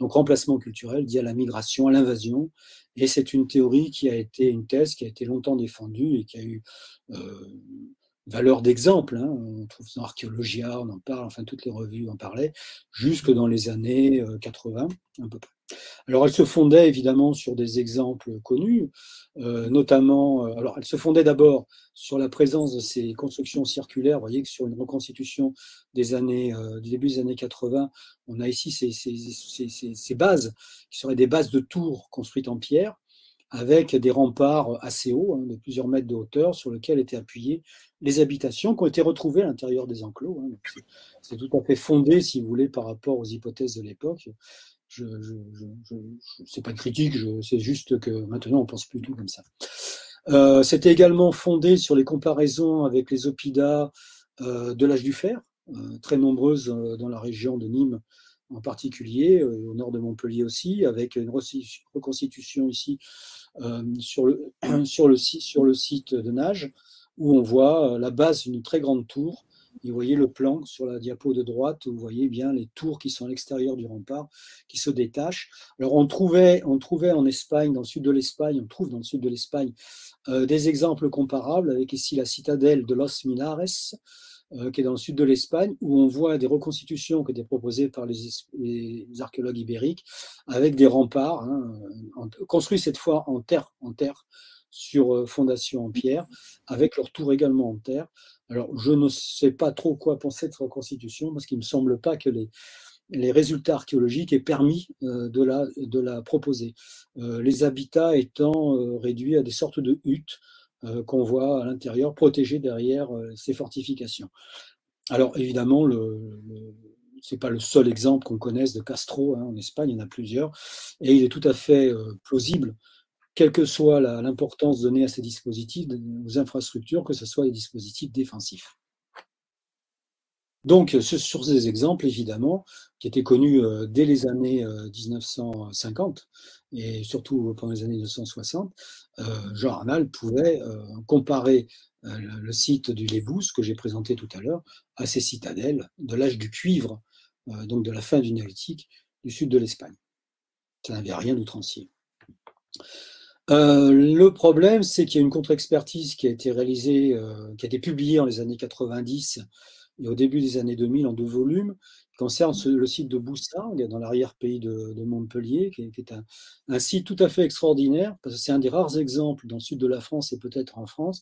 Donc remplacement culturel dit à la migration, à l'invasion, et c'est une théorie qui a été une thèse qui a été longtemps défendue et qui a eu valeur d'exemple. Hein. On trouve dans Archéologia, on en parle, enfin toutes les revues en parlaient, jusque dans les années 80 à peu près. Alors, elle se fondait évidemment sur des exemples connus, notamment, alors elle se fondait d'abord sur la présence de ces constructions circulaires. Vous voyez que sur une reconstitution des années, du début des années 80, on a ici ces bases, qui seraient des bases de tours construites en pierre, avec des remparts assez hauts, hein, de plusieurs mètres de hauteur, sur lesquels étaient appuyées les habitations qui ont été retrouvées à l'intérieur des enclos. Hein. C'est tout à fait fondé, si vous voulez, par rapport aux hypothèses de l'époque. C'est pas critique, c'est juste que maintenant on pense plus tout comme ça. C'était également fondé sur les comparaisons avec les oppidas de l'âge du fer, très nombreuses dans la région de Nîmes en particulier, au nord de Montpellier aussi, avec une reconstitution ici sur le site de Nage, où on voit la base d'une très grande tour. Et vous voyez le plan sur la diapo de droite, où vous voyez bien les tours qui sont à l'extérieur du rempart, qui se détachent. Alors on trouvait en Espagne, dans le sud de l'Espagne, on trouve dans le sud de l'Espagne des exemples comparables, avec ici la citadelle de Los Minares, qui est dans le sud de l'Espagne, où on voit des reconstitutions qui étaient proposées par les archéologues ibériques, avec des remparts, hein, construits cette fois en terre, sur fondation en pierre, avec leur tour également en terre. Alors, je ne sais pas trop quoi penser de cette reconstitution, parce qu'il ne me semble pas que les résultats archéologiques aient permis de la proposer. Les habitats étant réduits à des sortes de huttes qu'on voit à l'intérieur, protégées derrière ces fortifications. Alors, évidemment, ce n'est pas le seul exemple qu'on connaisse de Castro, hein, en Espagne, il y en a plusieurs, et il est tout à fait plausible, quelle que soit l'importance donnée à ces dispositifs, aux infrastructures, que ce soit des dispositifs défensifs. Donc, sur ces exemples, évidemment, qui étaient connus dès les années 1950 et surtout pendant les années 1960, Jean Arnal pouvait comparer le site du Lébous, que j'ai présenté tout à l'heure, à ces citadelles de l'âge du cuivre, donc de la fin du néolithique, du sud de l'Espagne. Ça n'avait rien d'outrancier. Le problème, c'est qu'il y a une contre-expertise qui a été réalisée, qui a été publiée dans les années 90 et au début des années 2000 en 2 volumes, qui concerne le site de Boussargues, dans l'arrière-pays de Montpellier, qui est un site tout à fait extraordinaire, parce que c'est un des rares exemples dans le sud de la France et peut-être en France,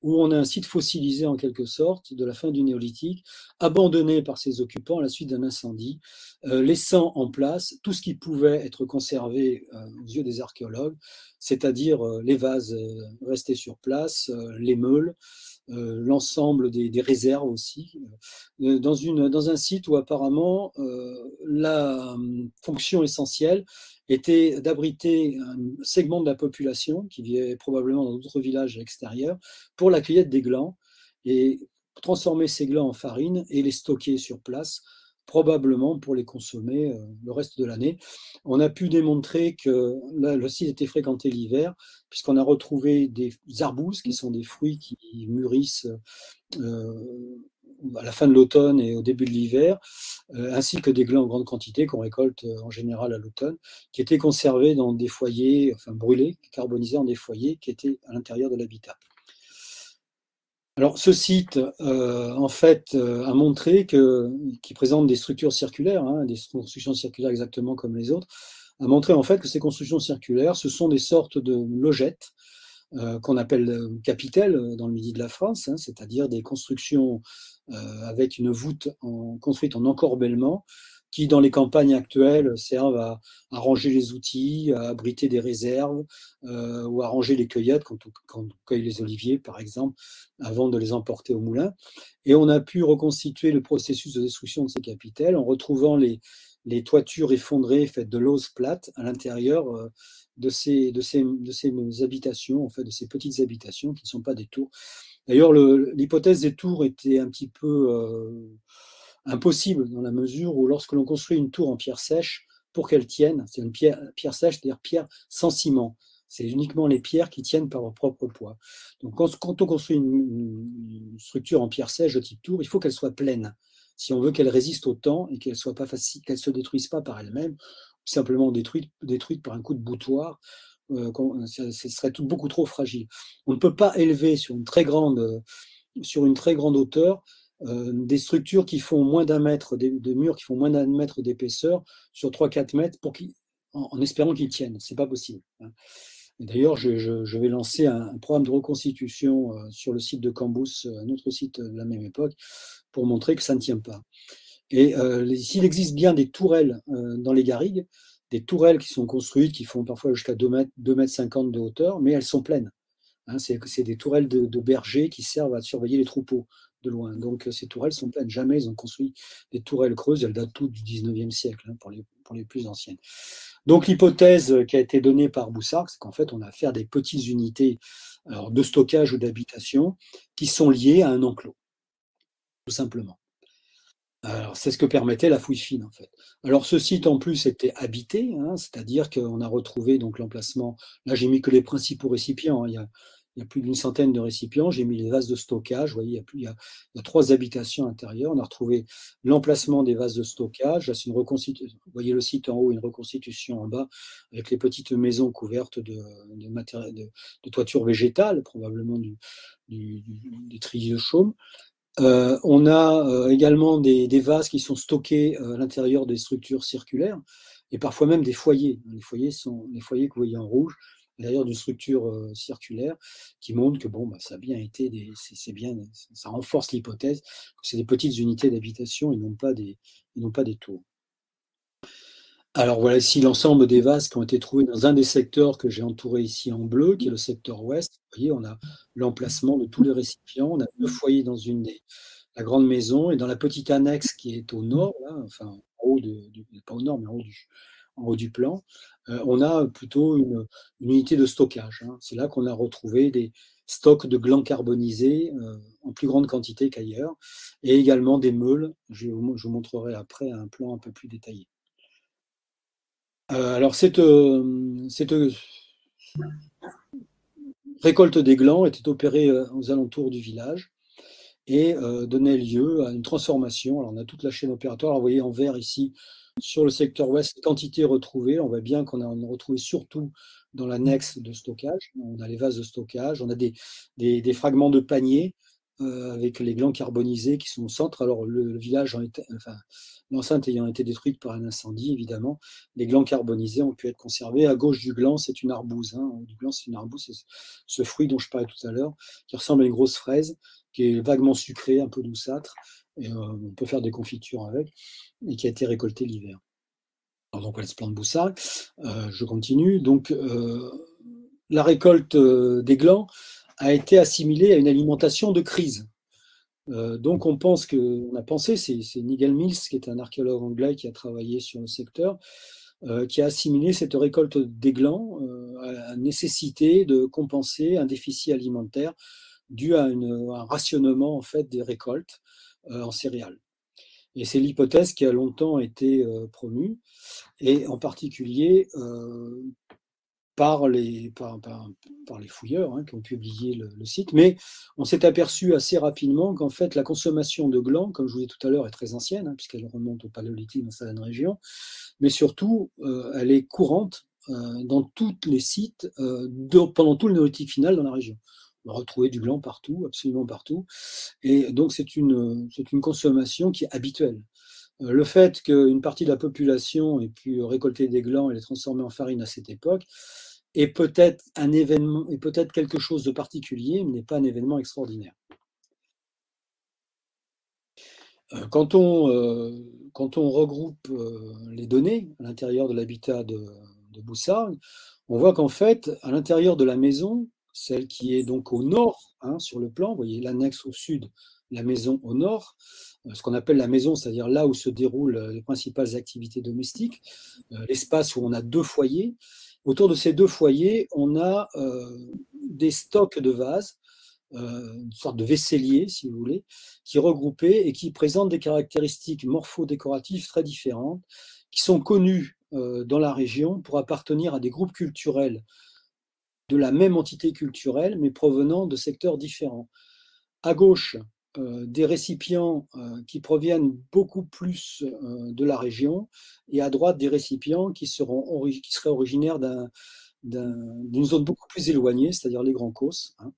où on a un site fossilisé en quelque sorte de la fin du néolithique, abandonné par ses occupants à la suite d'un incendie, laissant en place tout ce qui pouvait être conservé aux yeux des archéologues, c'est-à-dire les vases restés sur place, les meules, l'ensemble des réserves aussi, dans un site où apparemment la fonction essentielle était d'abriter un segment de la population qui vivait probablement dans d'autres villages à l'extérieur pour la cueillette des glands et transformer ces glands en farine et les stocker sur place, probablement pour les consommer le reste de l'année. On a pu démontrer que le site était fréquenté l'hiver, puisqu'on a retrouvé des arbustes, qui sont des fruits qui mûrissent à la fin de l'automne et au début de l'hiver, ainsi que des glands en grande quantité qu'on récolte en général à l'automne, qui étaient conservés dans des foyers, enfin brûlés, carbonisés dans des foyers qui étaient à l'intérieur de l'habitat. Alors, ce site, en fait, a montré qu'il présente des structures circulaires, hein, des constructions circulaires exactement comme les autres, a montré en fait que ces constructions circulaires, ce sont des sortes de logettes qu'on appelle capitelles dans le midi de la France, hein, c'est-à-dire des constructions avec une voûte construite en encorbellement, qui dans les campagnes actuelles servent à ranger les outils, à abriter des réserves ou à ranger les cueillettes quand on cueille les oliviers, par exemple, avant de les emporter au moulin. Et on a pu reconstituer le processus de destruction de ces capitelles en retrouvant les toitures effondrées faites de l'ose plate à l'intérieur de ces habitations, en fait, de ces petites habitations qui ne sont pas des tours. D'ailleurs, l'hypothèse des tours était un petit peu impossible dans la mesure où lorsque l'on construit une tour en pierre sèche, pour qu'elle tienne, c'est une pierre sèche, c'est-à-dire pierre sans ciment. C'est uniquement les pierres qui tiennent par leur propre poids. Donc quand on construit une structure en pierre sèche de type tour, il faut qu'elle soit pleine. Si on veut qu'elle résiste au temps et qu'elle soit pas facile, qu'elle se détruise pas par elle-même, simplement détruite par un coup de boutoir. Ce serait tout beaucoup trop fragile. On ne peut pas élever sur une très grande hauteur des structures qui font moins d'un mètre, des murs qui font moins d'un mètre d'épaisseur sur 3-4 mètres en espérant qu'ils tiennent. C'est pas possible. Hein. D'ailleurs, je vais lancer un programme de reconstitution sur le site de Cambus, un autre site de la même époque, pour montrer que ça ne tient pas. Et s'il existe bien des tourelles dans les garrigues, des tourelles qui sont construites, qui font parfois jusqu'à 2,50 m de hauteur, mais elles sont pleines. Hein, c'est des tourelles de bergers qui servent à surveiller les troupeaux de loin. Donc ces tourelles sont pleines. Jamais ils ont construit des tourelles creuses. Elles datent toutes du 19e siècle hein, pour les plus anciennes. Donc l'hypothèse qui a été donnée par Boussard, c'est qu'en fait on a affaire à des petites unités de stockage ou d'habitation qui sont liées à un enclos, tout simplement. Alors, c'est ce que permettait la fouille fine, en fait. Alors, ce site, en plus, était habité, hein, c'est-à-dire qu'on a retrouvé donc l'emplacement. Là, j'ai mis que les principaux récipients. Hein, il y a plus d'une centaine de récipients. J'ai mis les vases de stockage. Vous voyez, il y a 3 habitations intérieures. On a retrouvé l'emplacement des vases de stockage. Là, c'est une reconstitution. Vous voyez le site en haut, une reconstitution en bas, avec les petites maisons couvertes de toitures végétales, probablement des treillis de chaume. On a également des vases qui sont stockés à l'intérieur des structures circulaires et parfois même des foyers. Les foyers que vous voyez en rouge, à l'intérieur d'une structure circulaire qui montrent que bon, bah, ça a bien été ça renforce l'hypothèse que c'est des petites unités d'habitation et non pas des tours. Alors voilà ici l'ensemble des vases qui ont été trouvés dans un des secteurs que j'ai entouré ici en bleu, qui est le secteur ouest. Vous voyez, on a l'emplacement de tous les récipients. On a 2 foyers dans la grande maison et dans la petite annexe qui est au nord, là, enfin en haut pas au nord, mais en haut du plan, on a plutôt une unité de stockage. Hein. C'est là qu'on a retrouvé des stocks de glands carbonisés en plus grande quantité qu'ailleurs et également des meules. Je vous montrerai après un plan un peu plus détaillé. Alors, cette récolte des glands était opérée aux alentours du village et donnait lieu à une transformation. Alors, on a toute la chaîne opératoire. Alors, vous voyez en vert ici, sur le secteur ouest, les quantités retrouvées. On voit bien qu'on a retrouvé surtout dans l'annexe de stockage. On a les vases de stockage, on a des fragments de paniers avec les glands carbonisés qui sont au centre. Alors, le village, l'enceinte ayant été détruite par un incendie, évidemment, les glands carbonisés ont pu être conservés. À gauche du gland, c'est une arbouse. Hein. Du gland, c'est une arbouse, c'est ce fruit dont je parlais tout à l'heure, qui ressemble à une grosse fraise, qui est vaguement sucrée, un peu douceâtre. Et, on peut faire des confitures avec, et qui a été récolté l'hiver. Donc, voilà, ce plan de Boussard. Je continue. Donc, la récolte des glands a été assimilée à une alimentation de crise. Donc on a pensé, c'est Nigel Mills, qui est un archéologue anglais qui a travaillé sur le secteur, qui a assimilé cette récolte des glands à la nécessité de compenser un déficit alimentaire dû à un rationnement en fait des récoltes en céréales. Et c'est l'hypothèse qui a longtemps été promue, et en particulier par les fouilleurs hein, qui ont publié le site, mais on s'est aperçu assez rapidement qu'en fait la consommation de glands, comme je vous disais tout à l'heure, est très ancienne, hein, puisqu'elle remonte au Paléolithique dans certaines régions, mais surtout elle est courante dans tous les sites pendant tout le néolithique final dans la région. On va retrouver du gland partout, absolument partout, et donc c'est une consommation qui est habituelle. Le fait qu'une partie de la population ait pu récolter des glands et les transformer en farine à cette époque est peut-être un événement, est peut-être quelque chose de particulier, mais n'est pas un événement extraordinaire. Quand on regroupe les données à l'intérieur de l'habitat de Boussard, on voit qu'en fait, à l'intérieur de la maison, celle qui est donc au nord, hein, sur le plan, vous voyez l'annexe au sud, la maison au nord, ce qu'on appelle la maison, c'est-à-dire là où se déroulent les principales activités domestiques, l'espace où on a 2 foyers. Autour de ces 2 foyers, on a des stocks de vases, une sorte de vaisselier, si vous voulez, qui est regroupé et qui présente des caractéristiques morpho-décoratives très différentes, qui sont connues dans la région pour appartenir à des groupes culturels de la même entité culturelle, mais provenant de secteurs différents. À gauche, des récipients qui proviennent beaucoup plus de la région, et à droite des récipients qui seraient originaires d'une zone beaucoup plus éloignée, c'est-à-dire les Grands Causses, hein.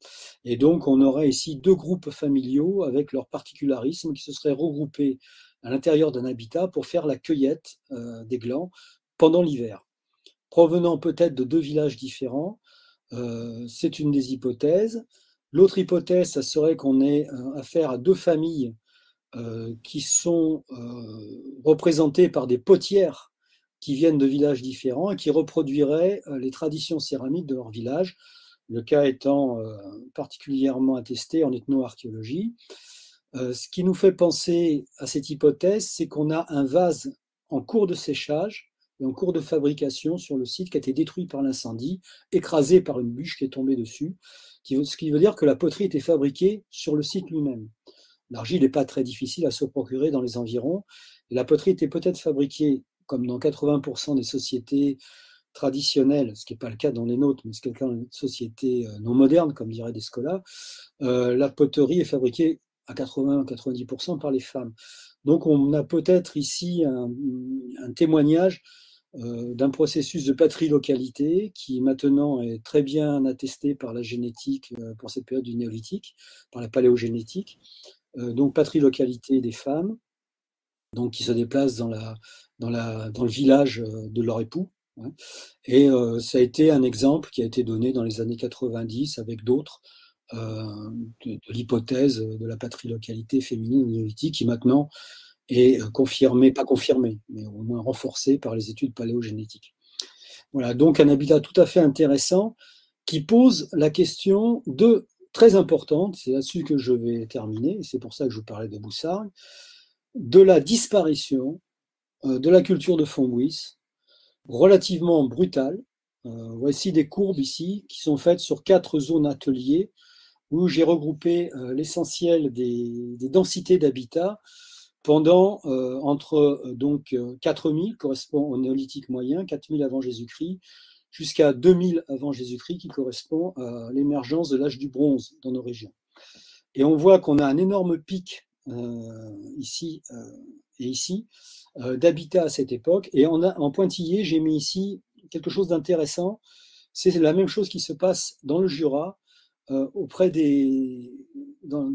Et donc, on aurait ici deux groupes familiaux avec leurs particularismes qui se seraient regroupés à l'intérieur d'un habitat pour faire la cueillette des glands pendant l'hiver. Provenant peut-être de deux villages différents, c'est une des hypothèses. L'autre hypothèse, ça serait qu'on ait affaire à deux familles qui sont représentées par des potières qui viennent de villages différents et qui reproduiraient les traditions céramiques de leur village, le cas étant particulièrement attesté en ethnoarchéologie. Ce qui nous fait penser à cette hypothèse, c'est qu'on a un vase en cours de séchage et en cours de fabrication sur le site qui a été détruit par l'incendie, écrasé par une bûche qui est tombée dessus, ce qui veut dire que la poterie était fabriquée sur le site lui-même. L'argile n'est pas très difficile à se procurer dans les environs. Et la poterie était peut-être fabriquée, comme dans 80% des sociétés traditionnelles, ce qui n'est pas le cas dans les nôtres, mais c'est quelqu'un dans une société non moderne, comme dirait Descola, la poterie est fabriquée à 80-90% par les femmes. Donc on a peut-être ici un témoignage d'un processus de patrilocalité qui maintenant est très bien attesté par la génétique pour cette période du néolithique, par la paléogénétique. Donc patrilocalité des femmes, donc qui se déplacent dans le village de leur époux, hein. Et ça a été un exemple qui a été donné dans les années 90 avec d'autres de l'hypothèse de la patrilocalité féminine néolithique qui maintenant est confirmée, pas confirmée, mais au moins renforcée par les études paléogénétiques. Voilà, donc un habitat tout à fait intéressant qui pose la question très importante, c'est là-dessus que je vais terminer, c'est pour ça que je vous parlais de Boussargues, de la disparition de la culture de Fontbouis, relativement brutale. Voici des courbes ici qui sont faites sur 4 zones ateliers où j'ai regroupé l'essentiel des densités d'habitat pendant entre 4000, correspond au néolithique moyen, 4000 avant Jésus-Christ, jusqu'à 2000 avant Jésus-Christ, qui correspond à l'émergence de l'âge du bronze dans nos régions. Et on voit qu'on a un énorme pic ici et ici d'habitat à cette époque. Et en pointillé, j'ai mis ici quelque chose d'intéressant. C'est la même chose qui se passe dans le Jura, dans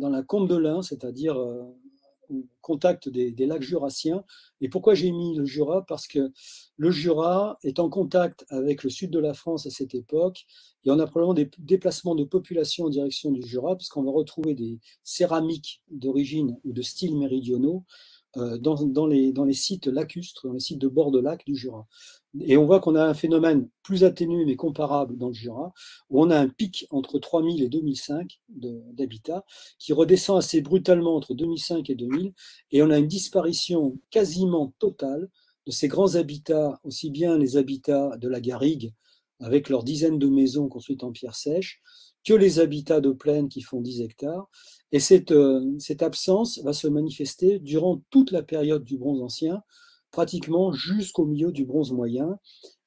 la Combe de l'Ain, c'est-à-dire au contact des lacs jurassiens. Et pourquoi j'ai mis le Jura? Parce que le Jura est en contact avec le sud de la France à cette époque, et on a probablement des déplacements de population en direction du Jura, puisqu'on va retrouver des céramiques d'origine ou de style méridionaux dans les sites lacustres, dans les sites de bord de lac du Jura. Et on voit qu'on a un phénomène plus atténué mais comparable dans le Jura, où on a un pic entre 3000 et 2005 d'habitat, qui redescend assez brutalement entre 2005 et 2000, et on a une disparition quasiment totale de ces grands habitats, aussi bien les habitats de la garrigue, avec leurs dizaines de maisons construites en pierre sèche, que les habitats de plaine qui font 10 hectares. Et cette absence va se manifester durant toute la période du bronze ancien, pratiquement jusqu'au milieu du bronze moyen.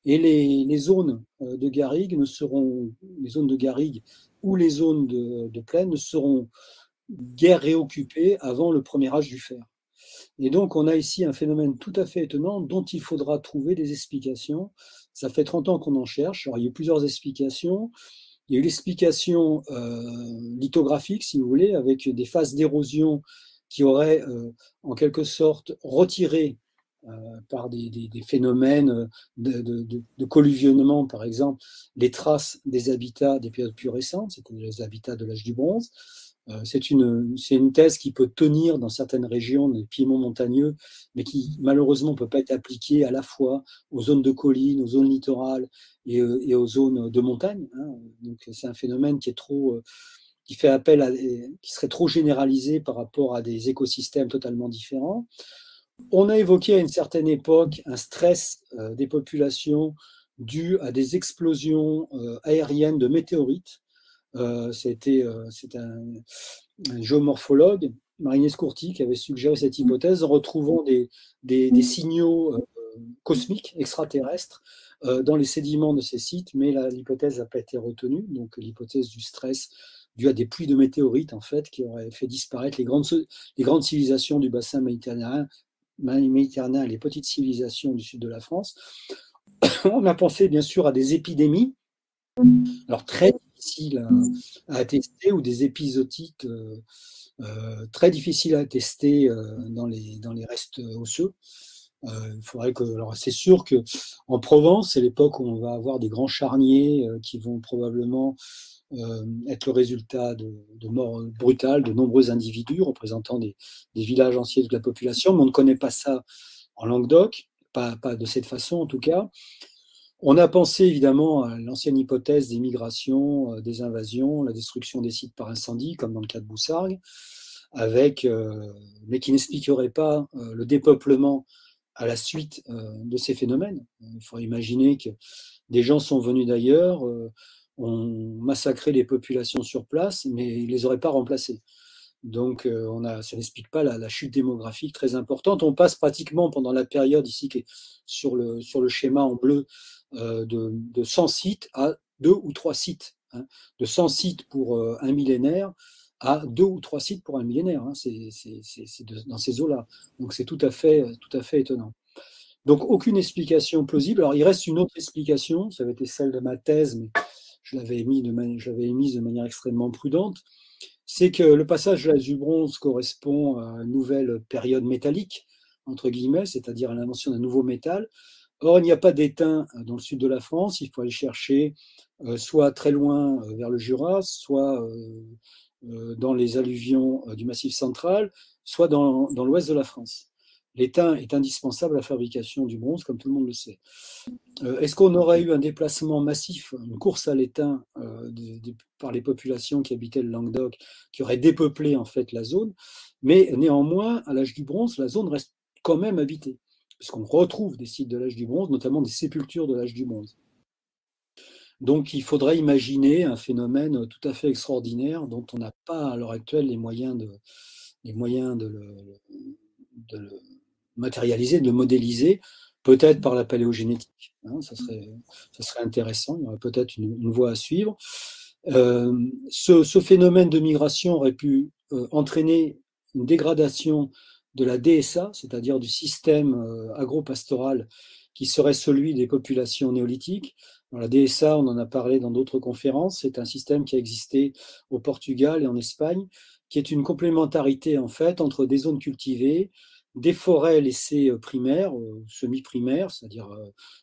Et les zones de garrigue les zones de garrigue ou les zones de plaine ne seront guère réoccupées avant le premier âge du fer. Et donc, on a ici un phénomène tout à fait étonnant dont il faudra trouver des explications. Ça fait 30 ans qu'on en cherche. Alors, il y a eu plusieurs explications. Il y a eu l'explication lithographique, si vous voulez, avec des phases d'érosion qui auraient en quelque sorte retiré par des phénomènes de collusionnement, par exemple, les traces des habitats des périodes plus récentes, c'était les habitats de l'âge du bronze. C'est une thèse qui peut tenir dans certaines régions des piémonts montagneux, mais qui malheureusement ne peut pas être appliquée à la fois aux zones de collines, aux zones littorales et aux zones de montagne, hein. Donc c'est un phénomène qui fait appel qui serait trop généralisé par rapport à des écosystèmes totalement différents. On a évoqué à une certaine époque un stress des populations dû à des explosions aériennes de météorites. C'est un géomorphologue, Marinès Courti, qui avait suggéré cette hypothèse en retrouvant des signaux cosmiques extraterrestres dans les sédiments de ces sites, mais l'hypothèse n'a pas été retenue, donc l'hypothèse du stress dû à des pluies de météorites, en fait, qui auraient fait disparaître les grandes civilisations du bassin méditerranéen, et les petites civilisations du sud de la France. On a pensé, bien sûr, à des épidémies, alors très difficiles à attester, ou des épisodites très difficiles à attester dans les restes osseux. Il faudrait que, alors c'est sûr que en Provence, c'est l'époque où on va avoir des grands charniers qui vont probablement être le résultat de morts brutales de nombreux individus représentant des villages entiers de la population, mais on ne connaît pas ça en Languedoc, pas de cette façon en tout cas. On a pensé évidemment à l'ancienne hypothèse des migrations, des invasions, la destruction des sites par incendie, comme dans le cas de Boussargues, mais qui n'expliquerait pas le dépeuplement à la suite de ces phénomènes. Il faut imaginer que des gens sont venus d'ailleurs, ont massacré les populations sur place, mais ils ne les auraient pas remplacées. Donc, ça n'explique pas la chute démographique très importante. On passe pratiquement pendant la période ici qui est sur le schéma en bleu de 100 sites à 2 ou 3 sites. Hein. De 100 sites pour un millénaire à 2 ou 3 sites pour un millénaire. Hein. C'est dans ces eaux-là. Donc, c'est tout à fait étonnant. Donc, aucune explication plausible. Alors, il reste une autre explication, ça avait été celle de ma thèse, mais je l'avais émise de manière extrêmement prudente. C'est que le passage de l'âge du bronze correspond à une nouvelle période métallique, entre guillemets, c'est-à-dire à l'invention d'un nouveau métal. Or, il n'y a pas d'étain dans le sud de la France, il faut aller chercher soit très loin vers le Jura, soit dans les alluvions du Massif central, soit dans l'ouest de la France. L'étain est indispensable à la fabrication du bronze, comme tout le monde le sait. Est-ce qu'on aurait eu un déplacement massif, une course à l'étain par les populations qui habitaient le Languedoc, qui aurait dépeuplé en fait la zone? Mais néanmoins, à l'âge du bronze, la zone reste quand même habitée, puisqu'on retrouve des sites de l'âge du bronze, notamment des sépultures de l'âge du bronze. Donc il faudrait imaginer un phénomène tout à fait extraordinaire dont on n'a pas à l'heure actuelle les moyens de le matérialiser, de le modéliser, peut-être par la paléogénétique. Hein, ça serait intéressant, il y aurait peut-être une voie à suivre. Ce phénomène de migration aurait pu entraîner une dégradation de la DSA, c'est-à-dire du système agro-pastoral qui serait celui des populations néolithiques. Alors, la DSA, on en a parlé dans d'autres conférences, c'est un système qui a existé au Portugal et en Espagne, qui est une complémentarité en fait entre des zones cultivées, des forêts laissées primaires, semi-primaires, c'est-à-dire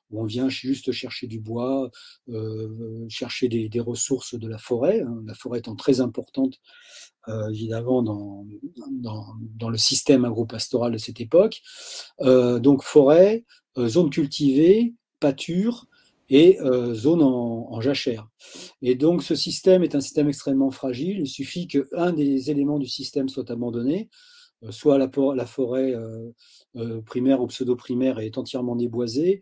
où on vient juste chercher du bois, chercher des ressources de la forêt, hein, la forêt étant très importante évidemment dans le système agropastoral de cette époque. Donc forêt, zone cultivée, pâture et zone en jachère. Et donc ce système est un système extrêmement fragile, il suffit qu'un des éléments du système soit abandonné, soit la forêt primaire ou pseudo-primaire est entièrement déboisée,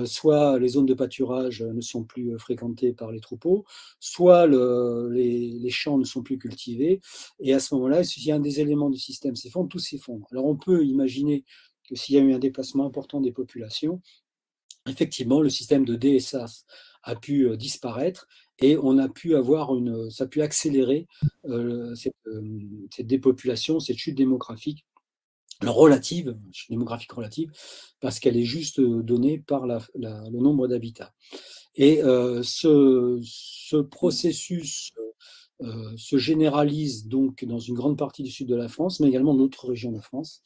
soit les zones de pâturage ne sont plus fréquentées par les troupeaux, soit les champs ne sont plus cultivés, et à ce moment-là, si un des éléments du système s'effondre, tout s'effondre. Alors on peut imaginer que s'il y a eu un déplacement important des populations, effectivement, le système de DSA a pu disparaître et ça a pu accélérer cette dépopulation, cette chute démographique démographique relative, parce qu'elle est juste donnée par le nombre d'habitants. Et ce processus se généralise donc dans une grande partie du sud de la France, mais également dans d'autres régions de France,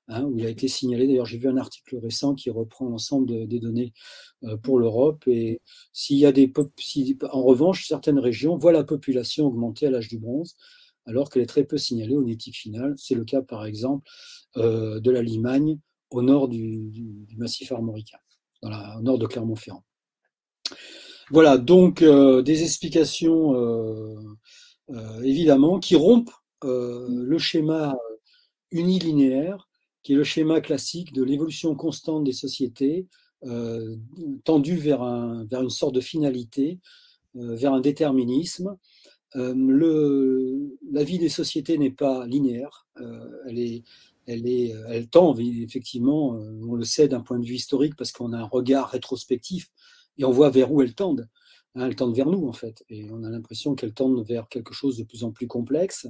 hein, où il a été signalé. D'ailleurs, j'ai vu un article récent qui reprend l'ensemble des données pour l'Europe. Et en revanche, certaines régions voient la population augmenter à l'âge du bronze, alors qu'elle est très peu signalée au Néolithique final. C'est le cas, par exemple, de la Limagne au nord du massif armoricain, au nord de Clermont-Ferrand. Voilà, donc des explications évidemment qui rompent le schéma unilinéaire, qui est le schéma classique de l'évolution constante des sociétés, tendue vers une sorte de finalité, vers un déterminisme. La vie des sociétés n'est pas linéaire, elle tend effectivement, on le sait d'un point de vue historique parce qu'on a un regard rétrospectif et on voit vers où elles tendent. hein, elles tendent vers nous, en fait. Et on a l'impression qu'elles tendent vers quelque chose de plus en plus complexe.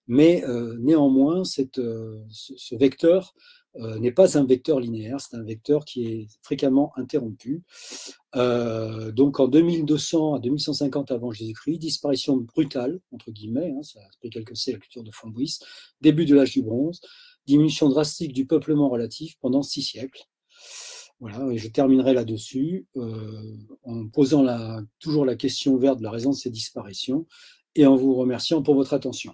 Mais néanmoins, ce vecteur n'est pas un vecteur linéaire, c'est un vecteur qui est fréquemment interrompu. Donc en 2200 à 2150 avant Jésus-Christ, disparition brutale, entre guillemets, hein, ça a pris quelques siècles, la culture de Fambouis, début de l'âge du bronze, diminution drastique du peuplement relatif pendant 6 siècles. Voilà, et je terminerai là-dessus en posant toujours la question ouverte de la raison de ces disparitions et en vous remerciant pour votre attention.